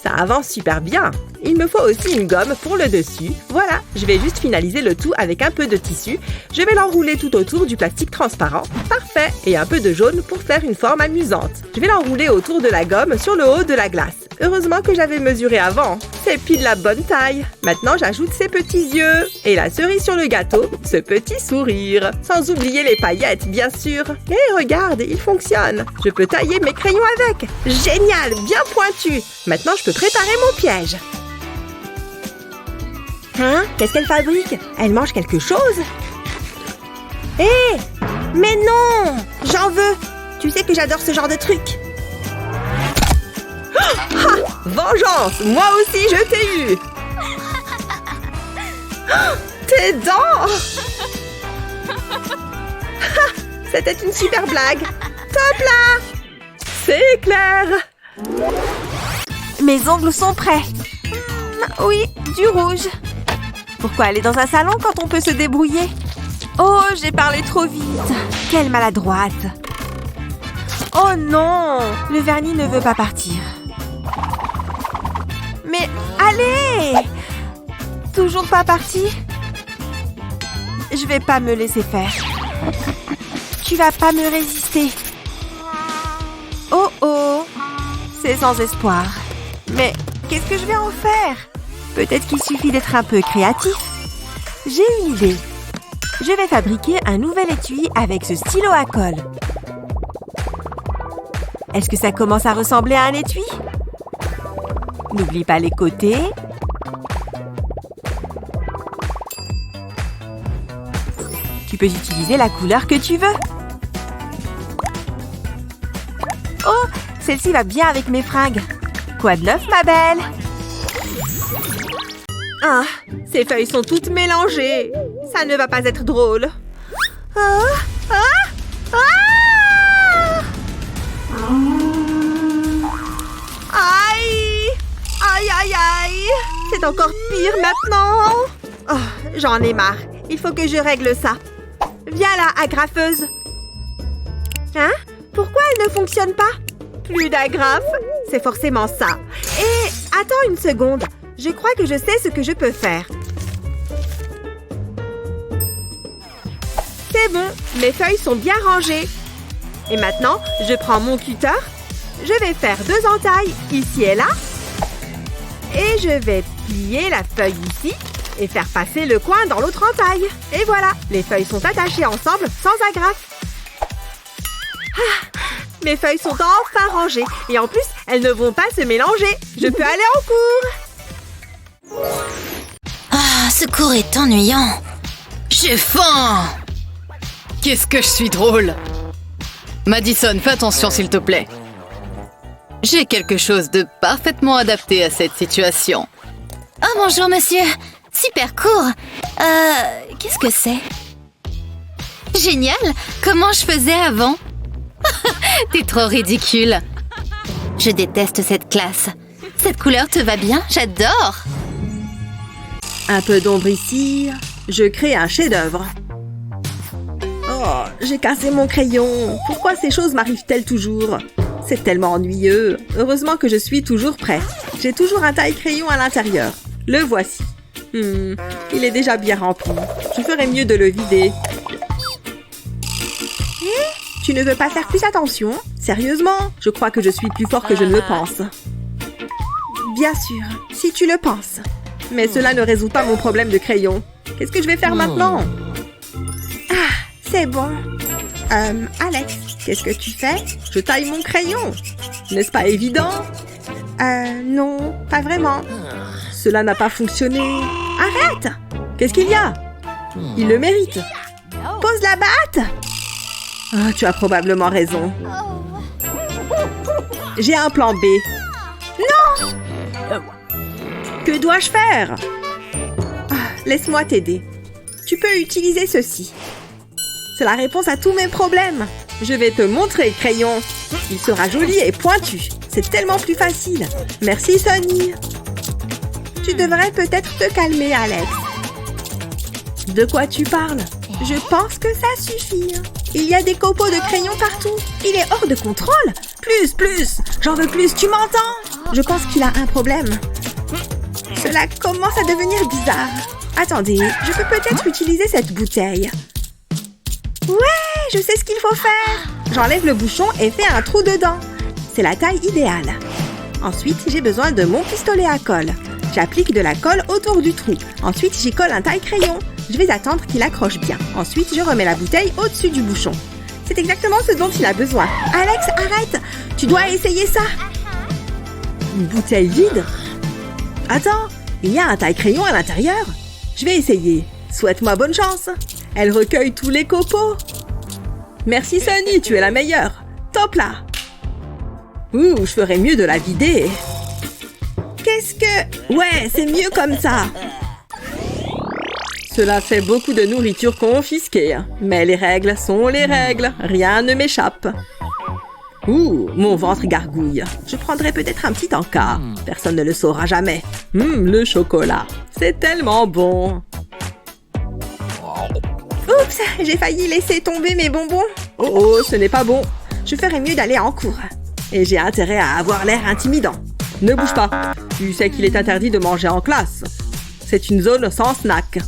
Ça avance super bien. Il me faut aussi une gomme pour le dessus. Voilà, je vais juste finaliser le tout avec un peu de tissu. Je vais l'enrouler tout autour du plastique transparent. Parfait. Et un peu de jaune pour faire une forme amusante. Je vais l'enrouler autour de la gomme sur le haut de la glace. Heureusement que j'avais mesuré avant. C'est pile la bonne taille. Maintenant, j'ajoute ces petits yeux. Et la cerise sur le gâteau, ce petit sourire. Sans oublier les paillettes, bien sûr. Et regarde, il fonctionne. Je peux tailler mes crayons avec. Génial, bien pointu. Maintenant, je peux préparer mon piège. Hein? Qu'est-ce qu'elle fabrique? Elle mange quelque chose? Hé! Mais non! J'en veux! Tu sais que j'adore ce genre de truc. Ha! Vengeance! Moi aussi, je t'ai eu! Tes dents! Ha! C'était une super blague! Top là! C'est clair! Mes ongles sont prêts. Oui, du rouge. Pourquoi aller dans un salon quand on peut se débrouiller? Oh, j'ai parlé trop vite. Quelle maladroite. Oh non, le vernis ne veut pas partir. Mais allez! Toujours pas parti? Je vais pas me laisser faire. Tu vas pas me résister. Oh oh! C'est sans espoir. Mais qu'est-ce que je vais en faire? Peut-être qu'il suffit d'être un peu créatif. J'ai une idée. Je vais fabriquer un nouvel étui avec ce stylo à colle. Est-ce que ça commence à ressembler à un étui? N'oublie pas les côtés. Tu peux utiliser la couleur que tu veux. Oh, celle-ci va bien avec mes fringues. Quoi de neuf, ma belle? Ah, ces feuilles sont toutes mélangées. Ça ne va pas être drôle. Aïe! Aïe, aïe, aïe! C'est encore pire maintenant. Oh, j'en ai marre. Il faut que je règle ça. Viens là, agrafeuse. Hein? Pourquoi elle ne fonctionne pas? Plus d'agrafes? C'est forcément ça. Et attends une seconde. Je crois que je sais ce que je peux faire. C'est bon, mes feuilles sont bien rangées. Et maintenant, je prends mon cutter. Je vais faire 2 entailles ici et là. Et je vais plier la feuille ici et faire passer le coin dans l'autre entaille. Et voilà, les feuilles sont attachées ensemble sans agrafe. Ah, mes feuilles sont enfin rangées. Et en plus, elles ne vont pas se mélanger. Je peux aller en cours. Ah, ce cours est ennuyant. J'ai faim. Qu'est-ce que je suis drôle! Madison, fais attention s'il te plaît. J'ai quelque chose de parfaitement adapté à cette situation. Oh, bonjour, monsieur. Super court. Qu'est-ce que c'est? Génial. Comment je faisais avant? T'es trop ridicule. Je déteste cette classe. Cette couleur te va bien? J'adore. Un peu d'ombre ici. Je crée un chef-d'œuvre. Oh, j'ai cassé mon crayon. Pourquoi ces choses m'arrivent-elles toujours? C'est tellement ennuyeux. Heureusement que je suis toujours prête. J'ai toujours un taille-crayon à l'intérieur. Le voici. Il est déjà bien rempli. Je ferais mieux de le vider. Tu ne veux pas faire plus attention? Sérieusement? Je crois que je suis plus fort que je ne le pense. Bien sûr, si tu le penses. Mais cela ne résout pas mon problème de crayon. Qu'est-ce que je vais faire maintenant? Ah, c'est bon. Alex, qu'est-ce que tu fais? Je taille mon crayon. N'est-ce pas évident? Non, pas vraiment. Cela n'a pas fonctionné. Arrête! Qu'est-ce qu'il y a? Il le mérite. Pose la batte! Ah, tu as probablement raison. J'ai un plan B. Non! Que dois-je faire? Ah, laisse-moi t'aider. Tu peux utiliser ceci. C'est la réponse à tous mes problèmes. Je vais te montrer le crayon. Il sera joli et pointu. C'est tellement plus facile. Merci, Sonny. Tu devrais peut-être te calmer, Alex. De quoi tu parles? Je pense que ça suffit. Il y a des copeaux de crayons partout. Il est hors de contrôle. Plus. J'en veux plus, tu m'entends? Je pense qu'il a un problème. Cela commence à devenir bizarre. Attendez, je peux peut-être utiliser cette bouteille. Ouais, je sais ce qu'il faut faire. J'enlève le bouchon et fais un trou dedans. C'est la taille idéale. Ensuite, j'ai besoin de mon pistolet à colle. J'applique de la colle autour du trou. Ensuite, j'y colle un taille-crayon. Je vais attendre qu'il accroche bien. Ensuite, je remets la bouteille au-dessus du bouchon. C'est exactement ce dont il a besoin. Alex, arrête! Tu dois essayer ça. Une bouteille vide? Attends, il y a un taille-crayon à l'intérieur. Je vais essayer. Souhaite-moi bonne chance. Elle recueille tous les copeaux. Merci, Sonny, tu es la meilleure. Top là. Ouh, je ferais mieux de la vider. Qu'est-ce que... Ouais, c'est mieux comme ça. Cela fait beaucoup de nourriture confisquée. Mais les règles sont les règles. Rien ne m'échappe. Ouh, mon ventre gargouille. Je prendrai peut-être un petit encas. Personne ne le saura jamais. Le chocolat. C'est tellement bon. Oups, j'ai failli laisser tomber mes bonbons. Oh, ce n'est pas bon. Je ferais mieux d'aller en cours. Et j'ai intérêt à avoir l'air intimidant. Ne bouge pas. Tu sais qu'il est interdit de manger en classe. C'est une zone sans snack.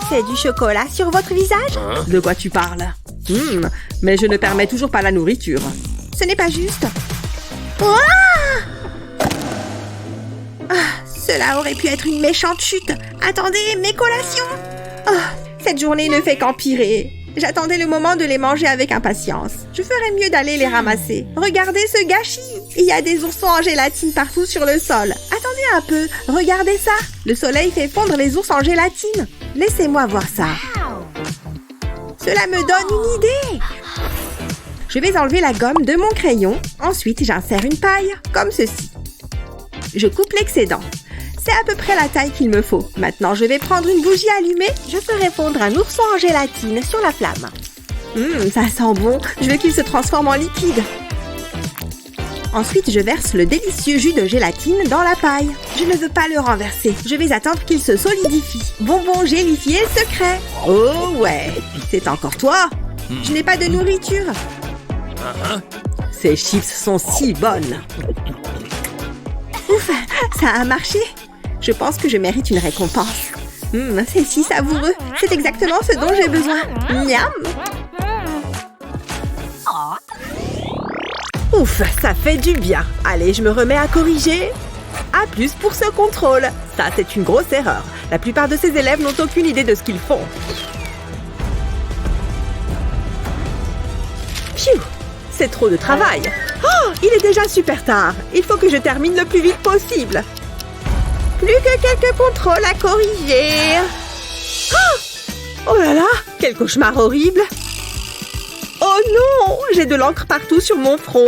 C'est du chocolat sur votre visage? De quoi tu parles? Mais je ne permets toujours pas la nourriture. Ce n'est pas juste. Ouah! Cela aurait pu être une méchante chute. Attendez, mes collations! Oh, cette journée ne fait qu'empirer. J'attendais le moment de les manger avec impatience. Je ferais mieux d'aller les ramasser. Regardez ce gâchis! Il y a des oursons en gélatine partout sur le sol. Attendez un peu, regardez ça! Le soleil fait fondre les ours en gélatine. Laissez-moi voir ça. Cela me donne une idée! Je vais enlever la gomme de mon crayon. Ensuite, j'insère une paille, comme ceci. Je coupe l'excédent. C'est à peu près la taille qu'il me faut. Maintenant, je vais prendre une bougie allumée. Je ferai fondre un ourson en gélatine sur la flamme. Ça sent bon. Je veux qu'il se transforme en liquide. Ensuite, je verse le délicieux jus de gélatine dans la paille. Je ne veux pas le renverser. Je vais attendre qu'il se solidifie. Bonbon gélifié secret. Oh ouais, c'est encore toi. Je n'ai pas de nourriture. Ces chips sont si bonnes. Ouf, ça a marché. Je pense que je mérite une récompense. C'est si savoureux. C'est exactement ce dont j'ai besoin. Miam. Ouf, ça fait du bien. Allez, je me remets à corriger. A plus pour ce contrôle. Ça, c'est une grosse erreur. La plupart de ces élèves n'ont aucune idée de ce qu'ils font. Pfiou, c'est trop de travail. Oh, il est déjà super tard. Il faut que je termine le plus vite possible. Plus que quelques contrôles à corriger. Oh là là, quel cauchemar horrible. Oh non, j'ai de l'encre partout sur mon front.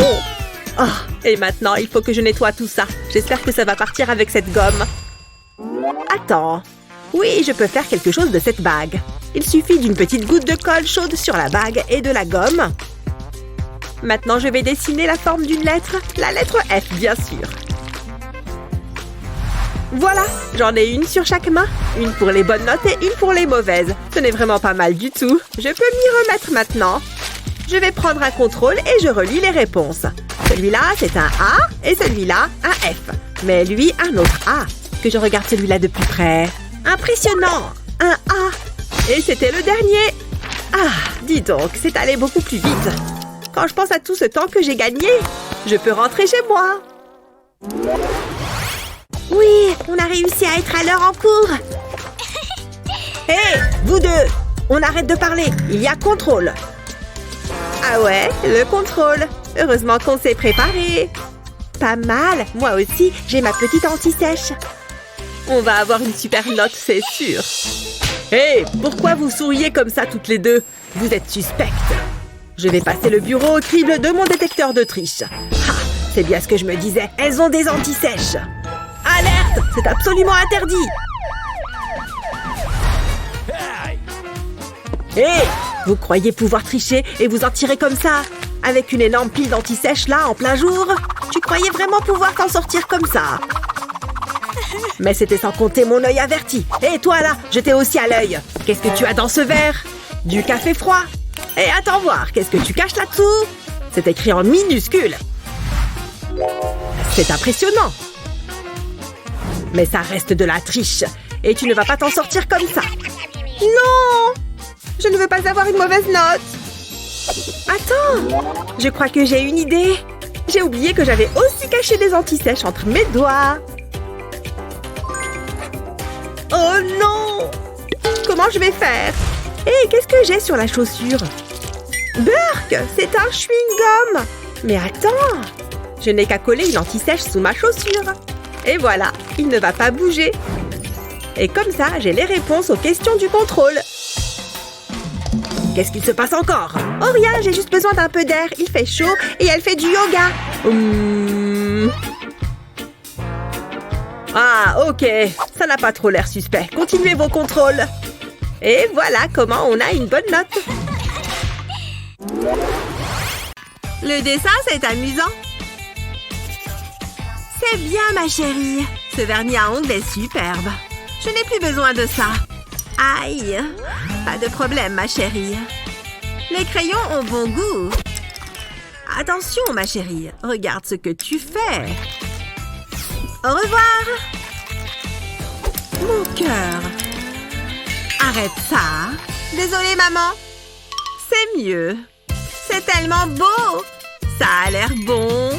Oh, et maintenant, il faut que je nettoie tout ça. J'espère que ça va partir avec cette gomme. Attends. Oui, je peux faire quelque chose de cette bague. Il suffit d'une petite goutte de colle chaude sur la bague et de la gomme. Maintenant, je vais dessiner la forme d'une lettre. La lettre F, bien sûr. Voilà, j'en ai une sur chaque main. Une pour les bonnes notes et une pour les mauvaises. Ce n'est vraiment pas mal du tout. Je peux m'y remettre maintenant. Je vais prendre un contrôle et je relis les réponses. Celui-là, c'est un A et celui-là, un F. Mais lui, un autre A. Que je regarde celui-là de plus près. Impressionnant! Un A. Et c'était le dernier. Ah, dis donc, c'est allé beaucoup plus vite. Quand je pense à tout ce temps que j'ai gagné, je peux rentrer chez moi. Oui, on a réussi à être à l'heure en cours. Hé, vous deux, on arrête de parler. Il y a contrôle. Ah ouais, le contrôle. Heureusement qu'on s'est préparé. Pas mal. Moi aussi, j'ai ma petite anti-sèche. On va avoir une super note, c'est sûr. Hé, pourquoi vous souriez comme ça toutes les deux? Vous êtes suspectes. Je vais passer le bureau au crible de mon détecteur de triche. Ah, c'est bien ce que je me disais. Elles ont des anti-sèches. Alerte! C'est absolument interdit! Hé! Vous croyez pouvoir tricher et vous en tirer comme ça? Avec une énorme pile d'anti-sèche là, en plein jour? Tu croyais vraiment pouvoir t'en sortir comme ça? Mais c'était sans compter mon œil averti. Et toi là, je t'ai aussi à l'œil. Qu'est-ce que tu as dans ce verre? Du café froid? Et attends voir, qu'est-ce que tu caches là-dessous? C'est écrit en minuscule. C'est impressionnant. Mais ça reste de la triche. Et tu ne vas pas t'en sortir comme ça. Non! Je ne veux pas avoir une mauvaise note. Attends! Je crois que j'ai une idée. J'ai oublié que j'avais aussi caché des anti-sèches entre mes doigts. Oh non! Comment je vais faire? Hé, qu'est-ce que j'ai sur la chaussure? Burk! C'est un chewing-gum! Mais attends! Je n'ai qu'à coller une anti-sèche sous ma chaussure. Et voilà, il ne va pas bouger. Et comme ça, j'ai les réponses aux questions du contrôle. Qu'est-ce qu'il se passe encore? Oh rien, j'ai juste besoin d'un peu d'air. Il fait chaud et elle fait du yoga. Ah, ok. Ça n'a pas trop l'air suspect. Continuez vos contrôles. Et voilà comment on a une bonne note. Le dessin, c'est amusant. C'est bien, ma chérie. Ce vernis à ongles est superbe. Je n'ai plus besoin de ça. Aïe. Pas de problème, ma chérie. Les crayons ont bon goût. Attention, ma chérie. Regarde ce que tu fais. Au revoir. Mon cœur. Arrête ça. Désolée, maman. C'est mieux. C'est tellement beau. Ça a l'air bon.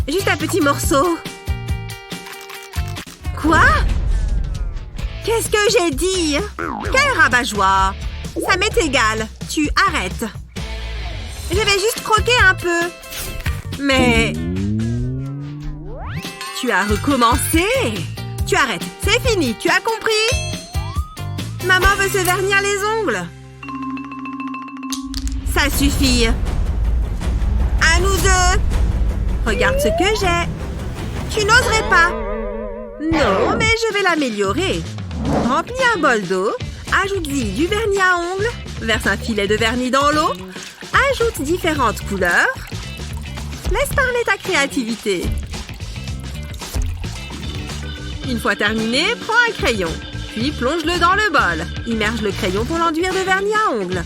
Juste un petit morceau. Quoi? Qu'est-ce que j'ai dit? Quel rabat-joie! Ça m'est égal. Tu arrêtes. Je vais juste croquer un peu. Mais... Tu as recommencé? Tu arrêtes. C'est fini. Tu as compris? Maman veut se vernir les ongles. Ça suffit. À nous deux. Regarde ce que j'ai. Tu n'oserais pas. Non, mais je vais l'améliorer. Remplis un bol d'eau. Ajoute-y du vernis à ongles. Verse un filet de vernis dans l'eau. Ajoute différentes couleurs. Laisse parler ta créativité. Une fois terminé, prends un crayon. Puis plonge-le dans le bol. Immerge le crayon pour l'enduire de vernis à ongles.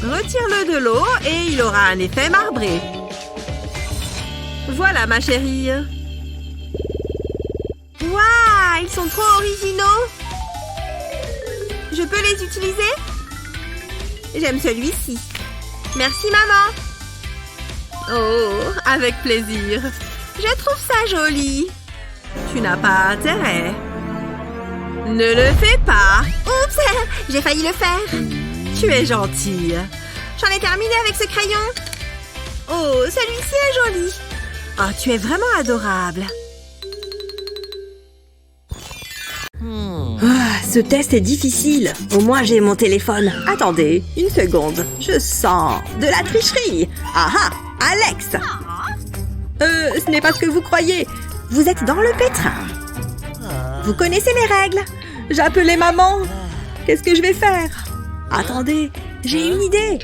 Retire-le de l'eau et il aura un effet marbré. Voilà, ma chérie. Waouh, ils sont trop originaux. Je peux les utiliser? J'aime celui-ci. Merci, maman. Oh, avec plaisir. Je trouve ça joli. Tu n'as pas intérêt. Ne le fais pas. Oups, j'ai failli le faire. Tu es gentille. J'en ai terminé avec ce crayon. Oh, celui-ci est joli. Oh, tu es vraiment adorable. Ce test est difficile. Au moins, j'ai mon téléphone. Attendez, une seconde. Je sens de la tricherie. Ah ah, Alex. Ce n'est pas ce que vous croyez. Vous êtes dans le pétrin. Vous connaissez les règles. J'ai appelé maman. Qu'est-ce que je vais faire? Attendez, j'ai une idée.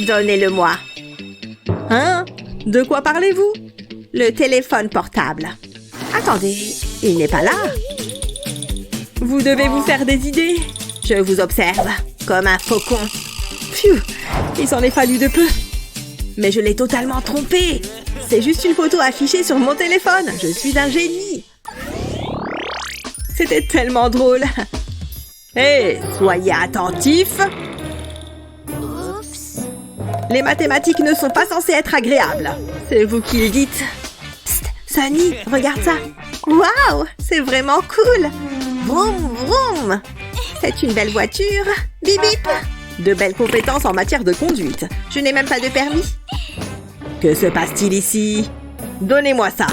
Donnez-le-moi. Hein? De quoi parlez-vous? Le téléphone portable. Attendez, il n'est pas là. Vous devez vous faire des idées. Je vous observe, comme un faucon. Pfiou, il s'en est fallu de peu. Mais je l'ai totalement trompé. C'est juste une photo affichée sur mon téléphone. Je suis un génie. C'était tellement drôle. Hé, soyez attentifs. Les mathématiques ne sont pas censées être agréables. C'est vous qui le dites. Psst, Sunny, regarde ça. Waouh, c'est vraiment cool. Vroom, vroom. C'est une belle voiture. Bip, bip. De belles compétences en matière de conduite. Je n'ai même pas de permis. Que se passe-t-il ici? Donnez-moi ça.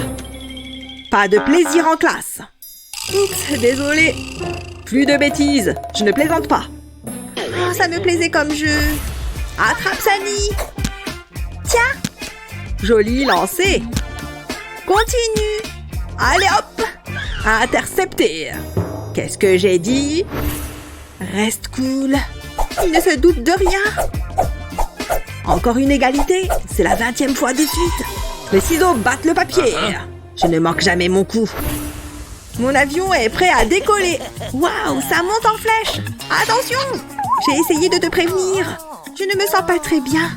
Pas de plaisir en classe. Oups, désolée. Plus de bêtises. Je ne plaisante pas. Oh, ça me plaisait comme jeu. Attrape Sunny. Tiens. Joli lancé. Continue. Allez hop. Intercepté. Qu'est-ce que j'ai dit? Reste cool. Il ne se doute de rien. Encore une égalité. C'est la 20e fois de suite. Les ciseaux battent le papier. Je ne manque jamais mon coup. Mon avion est prêt à décoller. Waouh, ça monte en flèche. Attention. J'ai essayé de te prévenir. Je ne me sens pas très bien.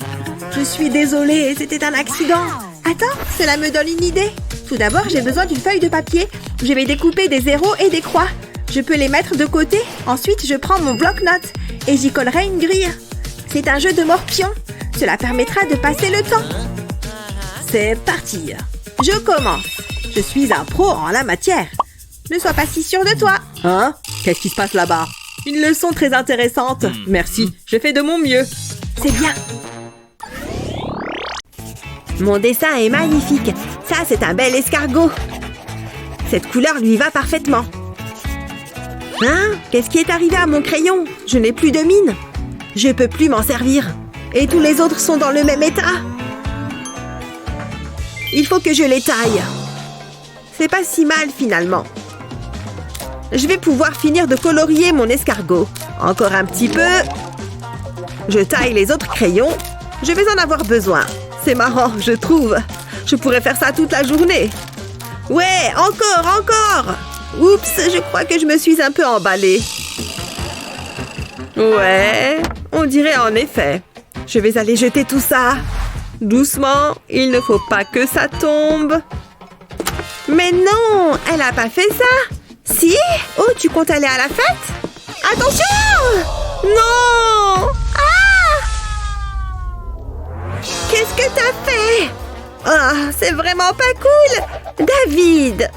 Je suis désolée, c'était un accident. Attends, cela me donne une idée. Tout d'abord, j'ai besoin d'une feuille de papier. Je vais découper des zéros et des croix. Je peux les mettre de côté. Ensuite, je prends mon bloc-notes et j'y collerai une grille. C'est un jeu de morpion. Cela permettra de passer le temps. C'est parti. Je commence. Je suis un pro en la matière. Ne sois pas si sûr de toi. Hein? Qu'est-ce qui se passe là-bas? Une leçon très intéressante. Merci, je fais de mon mieux. C'est bien. Mon dessin est magnifique. Ça, c'est un bel escargot. Cette couleur lui va parfaitement. Hein? Qu'est-ce qui est arrivé à mon crayon? Je n'ai plus de mine. Je peux plus m'en servir. Et tous les autres sont dans le même état. Il faut que je les taille. C'est pas si mal finalement. Je vais pouvoir finir de colorier mon escargot. Encore un petit peu. Je taille les autres crayons. Je vais en avoir besoin. C'est marrant, je trouve. Je pourrais faire ça toute la journée. Ouais, encore. Oups, je crois que je me suis un peu emballée. Ouais, on dirait en effet. Je vais aller jeter tout ça. Doucement, il ne faut pas que ça tombe. Mais non, elle n'a pas fait ça. Si? Oh, tu comptes aller à la fête? Attention! Non! Ah! Qu'est-ce que t'as fait? Ah, c'est vraiment pas cool! David!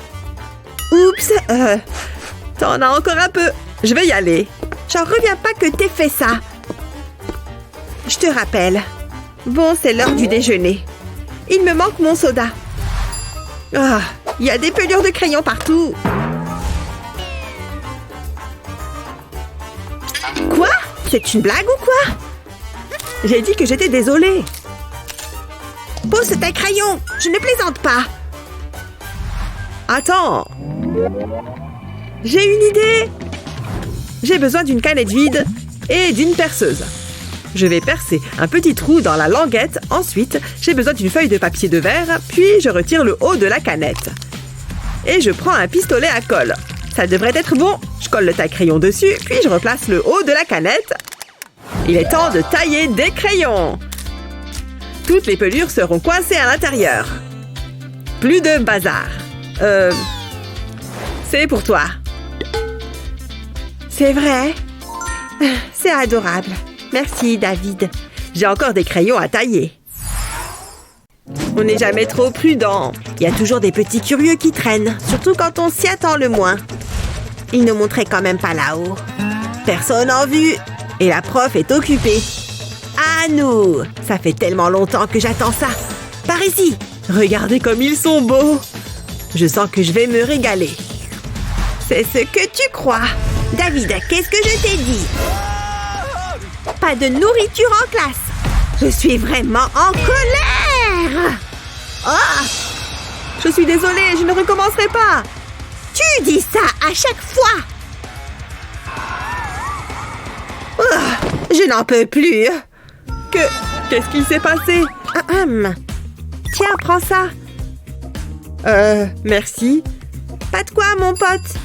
Oups, T'en as encore un peu. Je vais y aller. J'en reviens pas que t'aies fait ça. Je te rappelle. Bon, c'est l'heure du déjeuner. Il me manque mon soda. Ah, il y a des pelures de crayon partout. Quoi? C'est une blague ou quoi? J'ai dit que j'étais désolée. Pose tes crayons. Je ne plaisante pas. Attends. J'ai une idée. J'ai besoin d'une canette vide et d'une perceuse. Je vais percer un petit trou dans la languette. Ensuite, j'ai besoin d'une feuille de papier de verre, puis je retire le haut de la canette. Et je prends un pistolet à colle. Ça devrait être bon. Je colle le taille-crayon dessus, puis je replace le haut de la canette. Il est temps de tailler des crayons. Toutes les pelures seront coincées à l'intérieur. Plus de bazar. C'est pour toi. C'est vrai? C'est adorable. Merci, David. J'ai encore des crayons à tailler. On n'est jamais trop prudent. Il y a toujours des petits curieux qui traînent, surtout quand on s'y attend le moins. Ils ne montraient quand même pas là-haut. Personne en vue. Et la prof est occupée. À nous! Ça fait tellement longtemps que j'attends ça. Par ici! Regardez comme ils sont beaux. Je sens que je vais me régaler. C'est ce que tu crois. David, qu'est-ce que je t'ai dit? Pas de nourriture en classe. Je suis vraiment en colère. Oh! Je suis désolée, je ne recommencerai pas. Tu dis ça à chaque fois. Oh, je n'en peux plus. Qu'est-ce qui s'est passé? Tiens, prends ça. Merci. Pas de quoi, mon pote.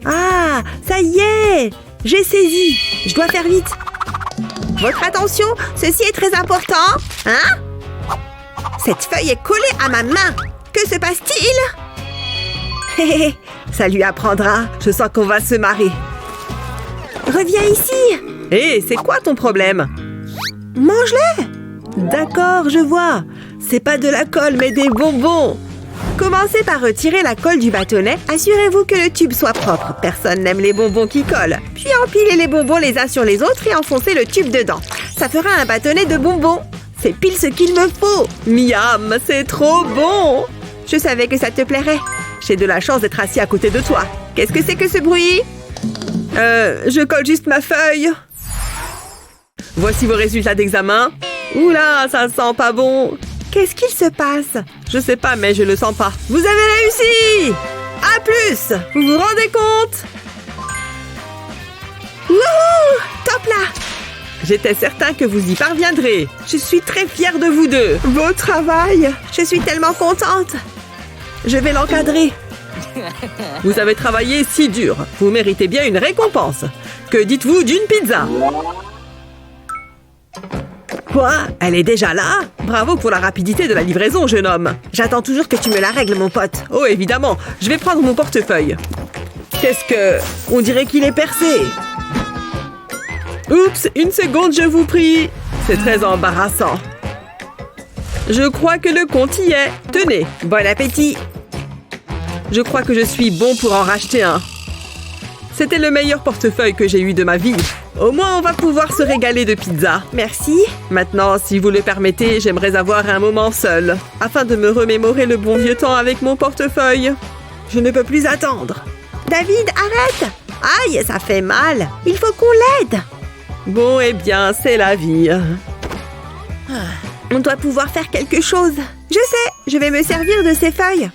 Ah, ça y est. J'ai saisi. Je dois faire vite. Votre attention, ceci est très important. Hein? Cette feuille est collée à ma main. Que se passe-t-il? Ça lui apprendra. Je sens qu'on va se marrer. Reviens ici. Hé, c'est quoi ton problème? Mange-les. D'accord, je vois. C'est pas de la colle, mais des bonbons. Commencez par retirer la colle du bâtonnet. Assurez-vous que le tube soit propre. Personne n'aime les bonbons qui collent. Puis empilez les bonbons les uns sur les autres et enfoncez le tube dedans. Ça fera un bâtonnet de bonbons. C'est pile ce qu'il me faut. Miam, c'est trop bon. Je savais que ça te plairait. J'ai de la chance d'être assis à côté de toi. Qu'est-ce que c'est que ce bruit? Je colle juste ma feuille. Voici vos résultats d'examen. Oula, ça sent pas bon. Qu'est-ce qu'il se passe? Je sais pas, mais je le sens pas. Vous avez réussi! À plus! Vous vous rendez compte? Wouhou! Top là! J'étais certain que vous y parviendrez. Je suis très fière de vous deux. Beau travail! Je suis tellement contente. Je vais l'encadrer. Vous avez travaillé si dur. Vous méritez bien une récompense. Que dites-vous d'une pizza? Quoi? Elle est déjà là? Bravo pour la rapidité de la livraison, jeune homme. J'attends toujours que tu me la règles, mon pote. Oh, évidemment. Je vais prendre mon portefeuille. Qu'est-ce que... On dirait qu'il est percé. Oups, une seconde, je vous prie. C'est très embarrassant. Je crois que le compte y est. Tenez, bon appétit. Je crois que je suis bon pour en racheter un. C'était le meilleur portefeuille que j'ai eu de ma vie. Au moins, on va pouvoir se régaler de pizza. Merci. Maintenant, si vous le permettez, j'aimerais avoir un moment seul, afin de me remémorer le bon vieux temps avec mon portefeuille. Je ne peux plus attendre. David, arrête! Aïe, ça fait mal. Il faut qu'on l'aide. Bon, eh bien, c'est la vie. On doit pouvoir faire quelque chose. Je sais, je vais me servir de ces feuilles.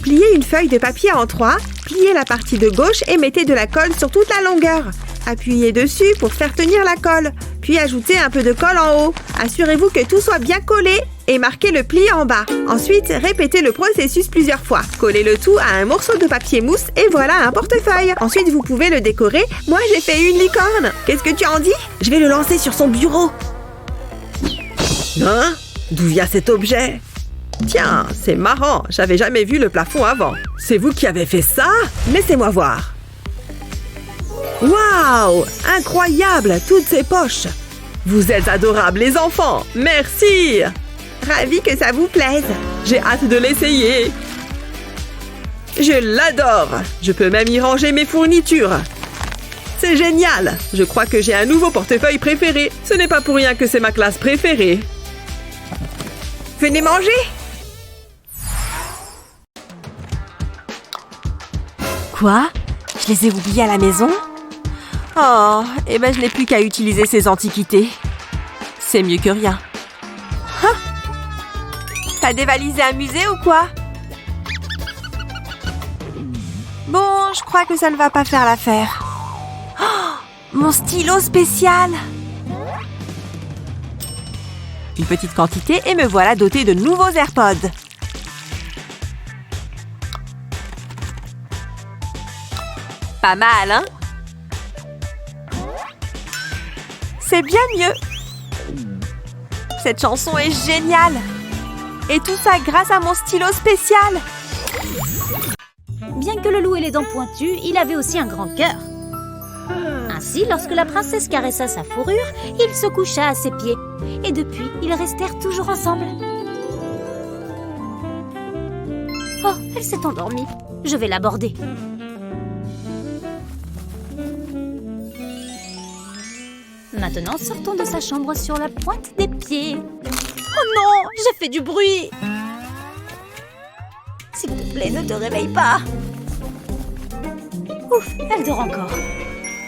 Pliez une feuille de papier en 3, pliez la partie de gauche et mettez de la colle sur toute la longueur. Appuyez dessus pour faire tenir la colle, puis ajoutez un peu de colle en haut. Assurez-vous que tout soit bien collé et marquez le pli en bas. Ensuite, répétez le processus plusieurs fois. Collez le tout à un morceau de papier mousse et voilà un portefeuille. Ensuite, vous pouvez le décorer. Moi, j'ai fait une licorne. Qu'est-ce que tu en dis? Je vais le lancer sur son bureau. Hein? D'où vient cet objet? Tiens, c'est marrant, j'avais jamais vu le plafond avant. C'est vous qui avez fait ça? Laissez-moi voir. Waouh! Incroyable, toutes ces poches. Vous êtes adorables, les enfants. Merci! Ravie que ça vous plaise. J'ai hâte de l'essayer. Je l'adore. Je peux même y ranger mes fournitures. C'est génial. Je crois que j'ai un nouveau portefeuille préféré. Ce n'est pas pour rien que c'est ma classe préférée. Venez manger. Quoi? Je les ai oubliés à la maison? Oh, eh ben je n'ai plus qu'à utiliser ces antiquités. C'est mieux que rien. Hein? T'as dévalisé un musée ou quoi? Bon, je crois que ça ne va pas faire l'affaire. Oh, mon stylo spécial! Une petite quantité et me voilà dotée de nouveaux AirPods. Pas mal, hein? C'est bien mieux. Cette chanson est géniale. Et tout ça grâce à mon stylo spécial. Bien que le loup ait les dents pointues, il avait aussi un grand cœur. Ainsi, lorsque la princesse caressa sa fourrure, il se coucha à ses pieds. Et depuis, ils restèrent toujours ensemble. Oh, elle s'est endormie. Je vais l'aborder. Maintenant, sortons de sa chambre sur la pointe des pieds. Oh non, j'ai fait du bruit. S'il te plaît, ne te réveille pas. Ouf, elle dort encore.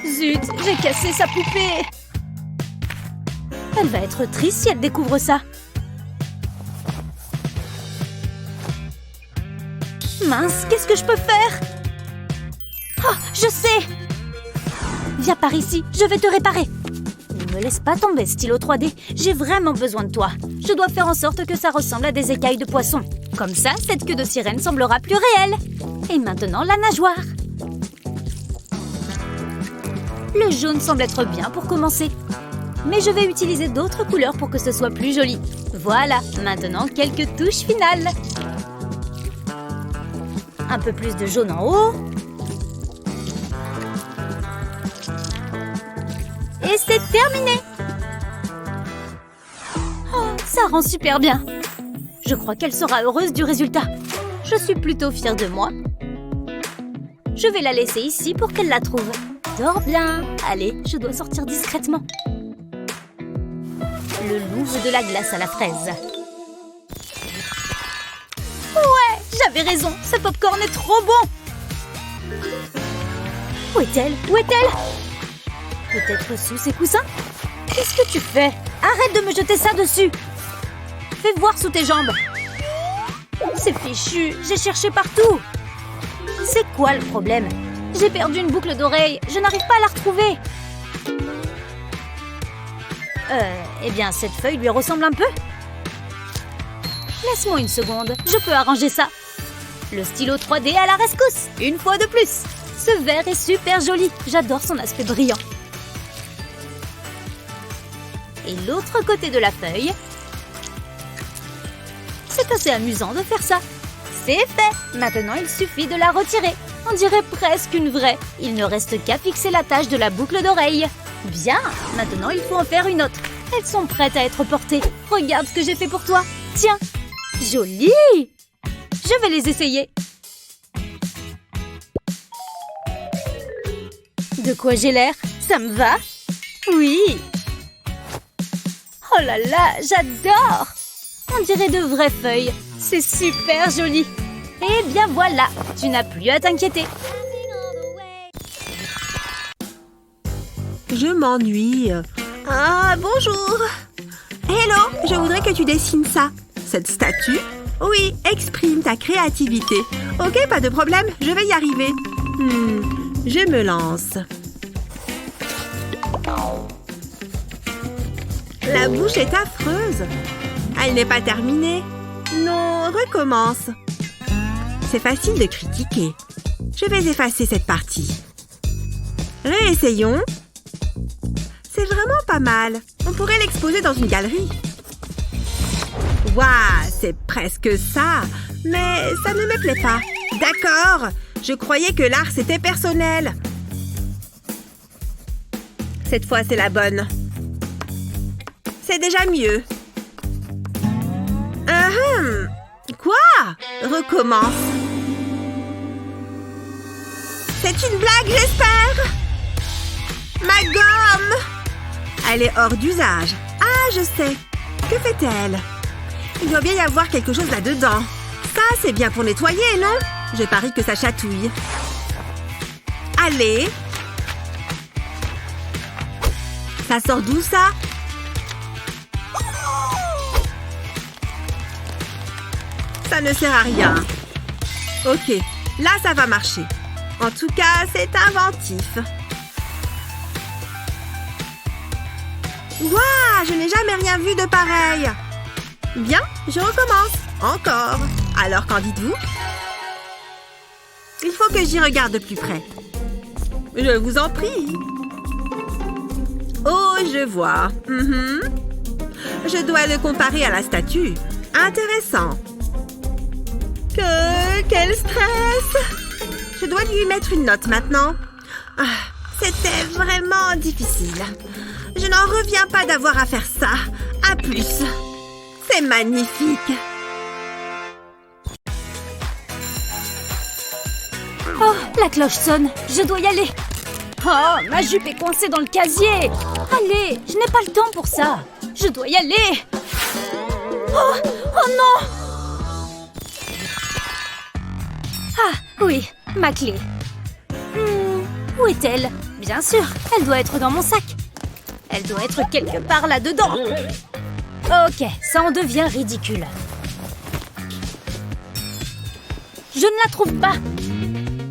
Zut, j'ai cassé sa poupée. Elle va être triste si elle découvre ça. Mince, qu'est-ce que je peux faire? Oh, je sais. Viens par ici, je vais te réparer. Ne me laisse pas tomber, stylo 3D. J'ai vraiment besoin de toi. Je dois faire en sorte que ça ressemble à des écailles de poisson. Comme ça, cette queue de sirène semblera plus réelle. Et maintenant, la nageoire. Le jaune semble être bien pour commencer. Mais je vais utiliser d'autres couleurs pour que ce soit plus joli. Voilà, maintenant quelques touches finales. Un peu plus de jaune en haut. Et c'est terminé. Oh, ça rend super bien. Je crois qu'elle sera heureuse du résultat. Je suis plutôt fière de moi. Je vais la laisser ici pour qu'elle la trouve. Dors bien. Allez, je dois sortir discrètement. Le loup veut de la glace à la fraise. Ouais, j'avais raison. Ce popcorn est trop bon. Où est-elle? Où est-elle? Peut-être sous ses coussins? Qu'est-ce que tu fais? Arrête de me jeter ça dessus. Fais voir sous tes jambes. C'est fichu, j'ai cherché partout. C'est quoi le problème? J'ai perdu une boucle d'oreille, je n'arrive pas à la retrouver. Eh bien, cette feuille lui ressemble un peu. Laisse-moi une seconde, je peux arranger ça. Le stylo 3D à la rescousse, une fois de plus. Ce verre est super joli, j'adore son aspect brillant. Et l'autre côté de la feuille. C'est assez amusant de faire ça. C'est fait. Maintenant, il suffit de la retirer. On dirait presque une vraie. Il ne reste qu'à fixer la tache de la boucle d'oreille. Bien. Maintenant, il faut en faire une autre. Elles sont prêtes à être portées. Regarde ce que j'ai fait pour toi. Tiens. Joli. Je vais les essayer. De quoi j'ai l'air? Ça me va? Oui. Oh là là, j'adore! On dirait de vraies feuilles. C'est super joli. Et bien voilà, tu n'as plus à t'inquiéter. Je m'ennuie. Ah, bonjour. Hello, je voudrais que tu dessines ça. Cette statue? Oui, exprime ta créativité. Ok, pas de problème, je vais y arriver. Je me lance. La bouche est affreuse. Elle n'est pas terminée. Non, recommence. C'est facile de critiquer. Je vais effacer cette partie. Réessayons. C'est vraiment pas mal. On pourrait l'exposer dans une galerie. Waouh, c'est presque ça. Mais ça ne me plaît pas. D'accord. Je croyais que l'art, c'était personnel. Cette fois, c'est la bonne. C'est déjà mieux. Quoi? Recommence. C'est une blague, j'espère. Ma gomme. Elle est hors d'usage. Ah, je sais. Que fait-elle? Il doit bien y avoir quelque chose là-dedans. Ça, c'est bien pour nettoyer, non? Je parie que ça chatouille. Allez. Ça sort d'où, ça? Ça ne sert à rien. Ok, là, ça va marcher. En tout cas, c'est inventif. Waouh, je n'ai jamais rien vu de pareil. Bien, je recommence. Encore. Alors, qu'en dites-vous? Il faut que j'y regarde de plus près. Je vous en prie. Oh, je vois. Je dois le comparer à la statue. Intéressant. Quel stress! Je dois lui mettre une note maintenant. Ah, c'était vraiment difficile. Je n'en reviens pas d'avoir à faire ça. À plus. C'est magnifique. Oh, la cloche sonne. Je dois y aller. Oh, ma jupe est coincée dans le casier. Allez, je n'ai pas le temps pour ça. Je dois y aller. Oh, oh non! Ah, oui, ma clé. Où est-elle? Bien sûr, elle doit être dans mon sac. Elle doit être quelque part là-dedans. Ok, ça en devient ridicule. Je ne la trouve pas.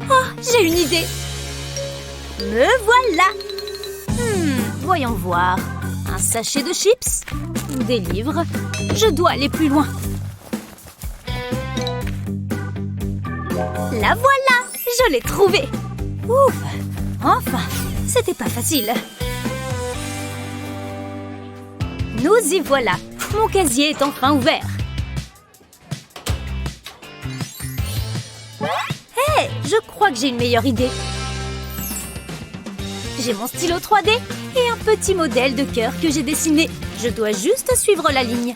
Oh, j'ai une idée. Me voilà. Voyons voir. Un sachet de chips? Des livres? Je dois aller plus loin. La voilà! Je l'ai trouvée! Ouf! Enfin, c'était pas facile. Nous y voilà! Mon casier est enfin ouvert. Hé! Je crois que j'ai une meilleure idée. J'ai mon stylo 3D et un petit modèle de cœur que j'ai dessiné. Je dois juste suivre la ligne.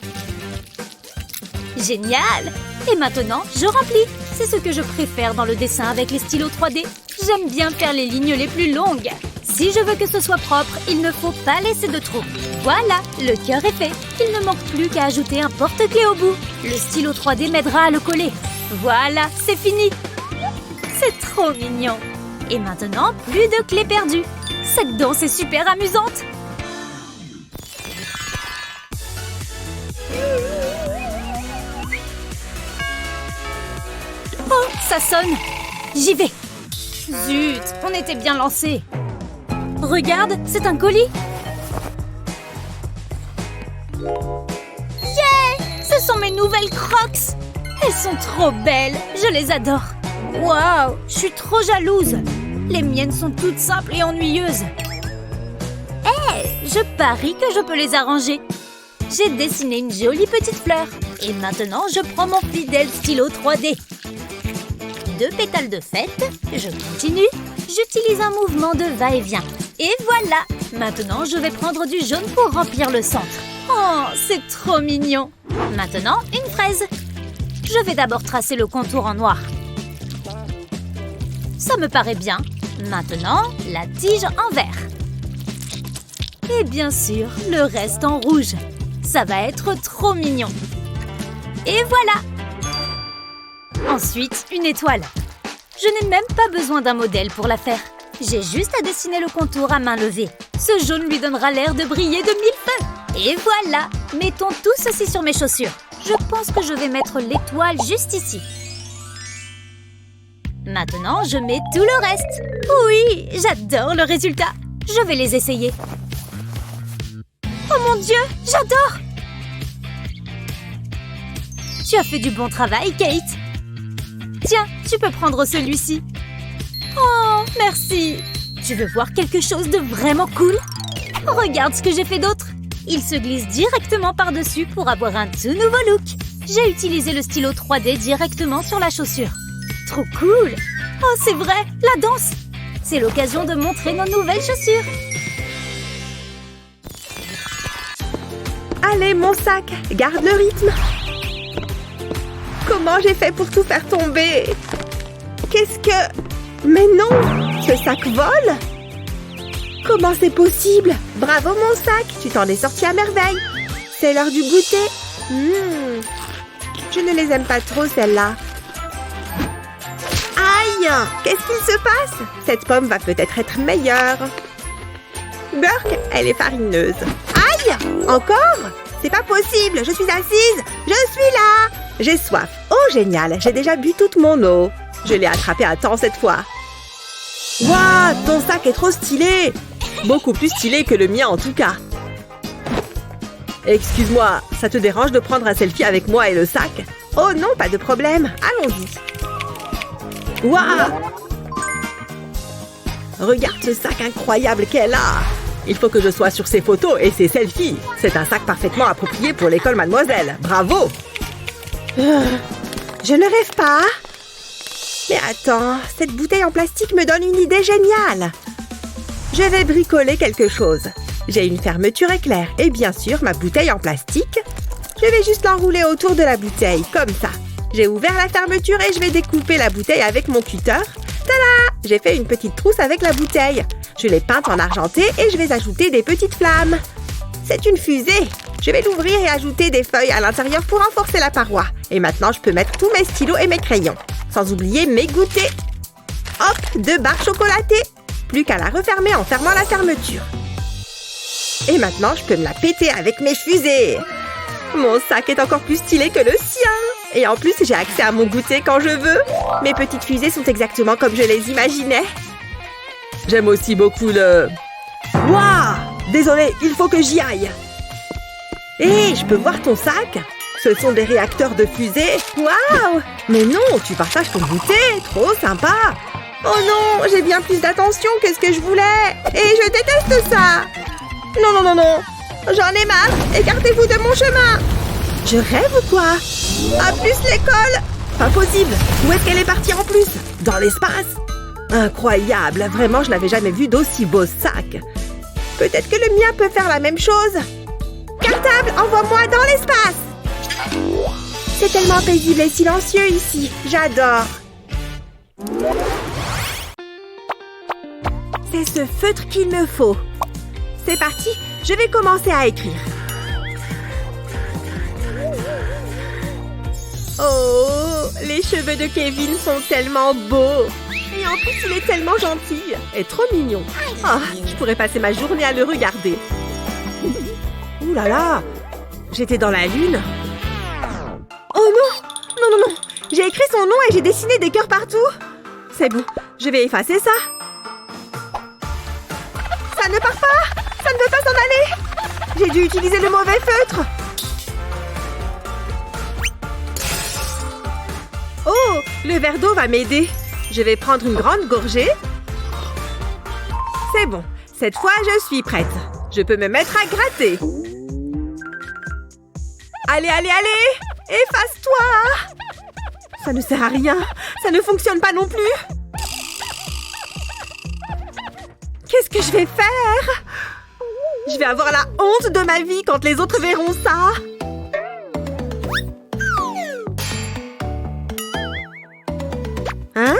Génial! Et maintenant, je remplis. C'est ce que je préfère dans le dessin avec les stylos 3D. J'aime bien faire les lignes les plus longues. Si je veux que ce soit propre, il ne faut pas laisser de trous. Voilà, le cœur est fait. Il ne manque plus qu'à ajouter un porte-clés au bout. Le stylo 3D m'aidera à le coller. Voilà, c'est fini. C'est trop mignon. Et maintenant, plus de clés perdues. Cette danse est super amusante. Oh, ça sonne. J'y vais. Zut, on était bien lancés. Regarde, c'est un colis. Yeah! Ce sont mes nouvelles Crocs. Elles sont trop belles. Je les adore. Waouh, je suis trop jalouse. Les miennes sont toutes simples et ennuyeuses. Je parie que je peux les arranger. J'ai dessiné une jolie petite fleur. Et maintenant, je prends mon fidèle stylo 3D. 2 pétales de fête. Je continue. J'utilise un mouvement de va-et-vient. Et voilà! Maintenant, je vais prendre du jaune pour remplir le centre. Oh, c'est trop mignon! Maintenant, une fraise. Je vais d'abord tracer le contour en noir. Ça me paraît bien. Maintenant, la tige en vert. Et bien sûr, le reste en rouge. Ça va être trop mignon. Et voilà! Ensuite, une étoile. Je n'ai même pas besoin d'un modèle pour la faire. J'ai juste à dessiner le contour à main levée. Ce jaune lui donnera l'air de briller de 1000 feux. Et voilà! Mettons tout ceci sur mes chaussures. Je pense que je vais mettre l'étoile juste ici. Maintenant, je mets tout le reste. Oui, j'adore le résultat. Je vais les essayer. Oh mon Dieu, j'adore! Tu as fait du bon travail, Kate. Tiens, tu peux prendre celui-ci. Oh, merci. Tu veux voir quelque chose de vraiment cool? Regarde ce que j'ai fait d'autre. Il se glisse directement par-dessus pour avoir un tout nouveau look. J'ai utilisé le stylo 3D directement sur la chaussure. Trop cool! Oh, c'est vrai, la danse! C'est l'occasion de montrer nos nouvelles chaussures. Allez, mon sac, garde le rythme. Comment j'ai fait pour tout faire tomber? Qu'est-ce que... Mais non, ce sac vole. Comment c'est possible? Bravo mon sac, tu t'en es sorti à merveille. C'est l'heure du goûter. Je ne les aime pas trop, celles-là. Aïe! Qu'est-ce qu'il se passe? Cette pomme va peut-être être meilleure. Burk, elle est farineuse. Aïe! Encore? C'est pas possible, je suis assise. Je suis là. J'ai soif. Oh, génial, j'ai déjà bu toute mon eau. Je l'ai attrapé à temps cette fois. Waouh, ton sac est trop stylé. Beaucoup plus stylé que le mien en tout cas. Excuse-moi, ça te dérange de prendre un selfie avec moi et le sac? Oh non, pas de problème, allons-y. Waouh! Regarde ce sac incroyable qu'elle a. Il faut que je sois sur ses photos et ses selfies. C'est un sac parfaitement approprié pour l'école Mademoiselle. Bravo! Je ne rêve pas. Mais attends, cette bouteille en plastique me donne une idée géniale. Je vais bricoler quelque chose. J'ai une fermeture éclair et bien sûr ma bouteille en plastique. Je vais juste l'enrouler autour de la bouteille, comme ça. J'ai ouvert la fermeture et je vais découper la bouteille avec mon cutter. Tada! J'ai fait une petite trousse avec la bouteille. Je l'ai peinte en argenté et je vais ajouter des petites flammes. C'est une fusée. Je vais l'ouvrir et ajouter des feuilles à l'intérieur pour renforcer la paroi. Et maintenant, je peux mettre tous mes stylos et mes crayons. Sans oublier mes goûters. Hop, 2 barres chocolatées. Plus qu'à la refermer en fermant la fermeture. Et maintenant, je peux me la péter avec mes fusées. Mon sac est encore plus stylé que le sien. Et en plus, j'ai accès à mon goûter quand je veux. Mes petites fusées sont exactement comme je les imaginais. J'aime aussi beaucoup le... Waouh! Désolée, il faut que j'y aille. Hé, je peux voir ton sac? Ce sont des réacteurs de fusée. Waouh! Mais non, tu partages ton goûter. Trop sympa. Oh non, j'ai bien plus d'attention que ce que je voulais. Et je déteste ça. Non, non, non, non. J'en ai marre. Écartez-vous de mon chemin. Je rêve ou quoi? À plus l'école. Pas possible. Où est-ce qu'elle est partie en plus? Dans l'espace? Incroyable. Vraiment, je n'avais jamais vu d'aussi beau sac. Peut-être que le mien peut faire la même chose. Cartable, envoie-moi dans l'espace. C'est tellement paisible et silencieux ici. J'adore. C'est ce feutre qu'il me faut. C'est parti, je vais commencer à écrire. Oh, les cheveux de Kevin sont tellement beaux. Et en plus, il est tellement gentil et trop mignon. Oh, je pourrais passer ma journée à le regarder. Ouh là là, j'étais dans la lune. Oh non, non, non, non. J'ai écrit son nom et j'ai dessiné des cœurs partout. C'est bon, je vais effacer ça. Ça ne part pas. Ça ne veut pas s'en aller. J'ai dû utiliser le mauvais feutre. Oh, le verre d'eau va m'aider. Je vais prendre une grande gorgée. C'est bon. Cette fois, je suis prête. Je peux me mettre à gratter. Allez, allez, allez! Efface-toi! Ça ne sert à rien. Ça ne fonctionne pas non plus. Qu'est-ce que je vais faire? Je vais avoir la honte de ma vie quand les autres verront ça. Hein?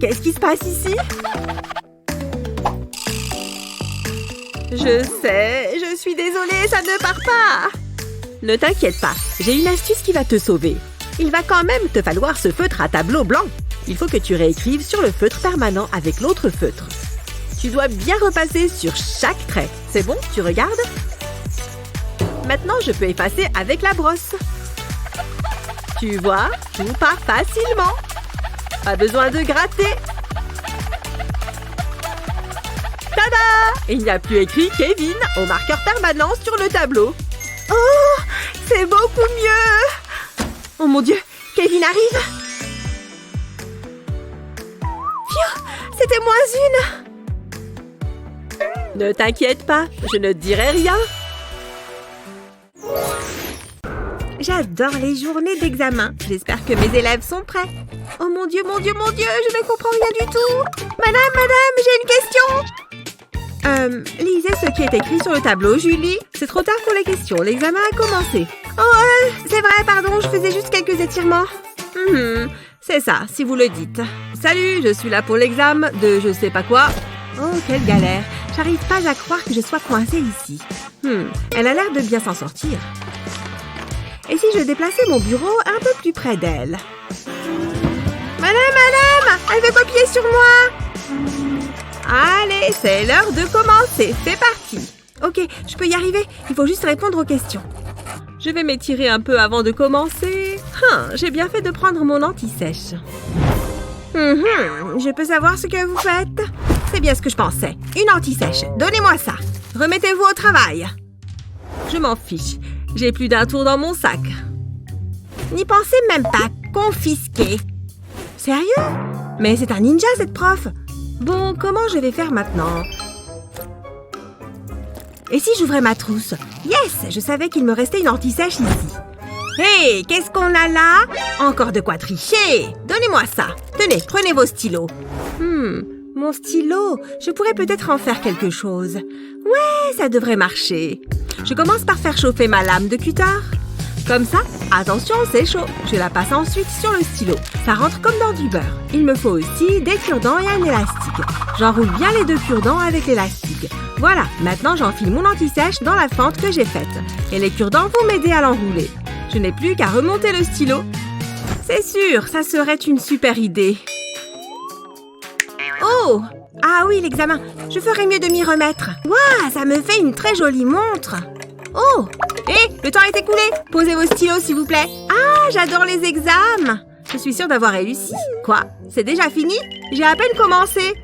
Qu'est-ce qui se passe ici? Je sais, je suis désolée, ça ne part pas. Ne t'inquiète pas, j'ai une astuce qui va te sauver. Il va quand même te falloir ce feutre à tableau blanc. Il faut que tu réécrives sur le feutre permanent avec l'autre feutre. Tu dois bien repasser sur chaque trait. C'est bon? Tu regardes? Maintenant, je peux effacer avec la brosse. Tu vois, tout part facilement. Pas besoin de gratter. Tada! Il n'y a plus écrit Kevin au marqueur permanent sur le tableau. Oh, c'est beaucoup mieux. Oh mon Dieu, Kevin arrive. Phew, c'était moins une. Ne t'inquiète pas, je ne dirai rien. J'adore les journées d'examen. J'espère que mes élèves sont prêts. Oh mon Dieu, mon Dieu, mon Dieu, je ne comprends rien du tout. Madame, j'ai une question. Lisez ce qui est écrit sur le tableau, Julie. C'est trop tard pour les questions, l'examen a commencé. Oh, c'est vrai, pardon, je faisais juste quelques étirements. C'est ça, si vous le dites. Salut, je suis là pour l'examen de je sais pas quoi. Oh, quelle galère. J'arrive pas à croire que je sois coincée ici. Elle a l'air de bien s'en sortir. Et si je déplaçais mon bureau un peu plus près d'elle? Madame, elle veut copier sur moi. Allez, c'est l'heure de commencer. C'est parti. Ok, je peux y arriver. Il faut juste répondre aux questions. Je vais m'étirer un peu avant de commencer. J'ai bien fait de prendre mon anti-sèche. Je peux savoir ce que vous faites? C'est bien ce que je pensais. Une anti-sèche. Donnez-moi ça. Remettez-vous au travail. Je m'en fiche. J'ai plus d'un tour dans mon sac. N'y pensez même pas. Confisqué. Sérieux? Mais c'est un ninja, cette prof. Bon, comment je vais faire maintenant? Et si j'ouvrais ma trousse? Yes! Je savais qu'il me restait une anti-sèche ici. Hé! Qu'est-ce qu'on a là? Encore de quoi tricher! Donnez-moi ça. Tenez, prenez vos stylos. Mon stylo. Je pourrais peut-être en faire quelque chose. Ouais, ça devrait marcher. Je commence par faire chauffer ma lame de cutter. Comme ça, attention, c'est chaud. Je la passe ensuite sur le stylo. Ça rentre comme dans du beurre. Il me faut aussi des cure-dents et un élastique. J'enroule bien les 2 cure-dents avec l'élastique. Voilà, maintenant j'enfile mon anti-sèche dans la fente que j'ai faite. Et les cure-dents vont m'aider à l'enrouler. Je n'ai plus qu'à remonter le stylo. C'est sûr, ça serait une super idée. Oh! Ah oui, l'examen. Je ferais mieux de m'y remettre. Waouh, ça me fait une très jolie montre. Oh! Le temps est écoulé. Posez vos stylos, s'il vous plaît. Ah, j'adore les examens. Je suis sûre d'avoir réussi. Quoi? C'est déjà fini? J'ai à peine commencé.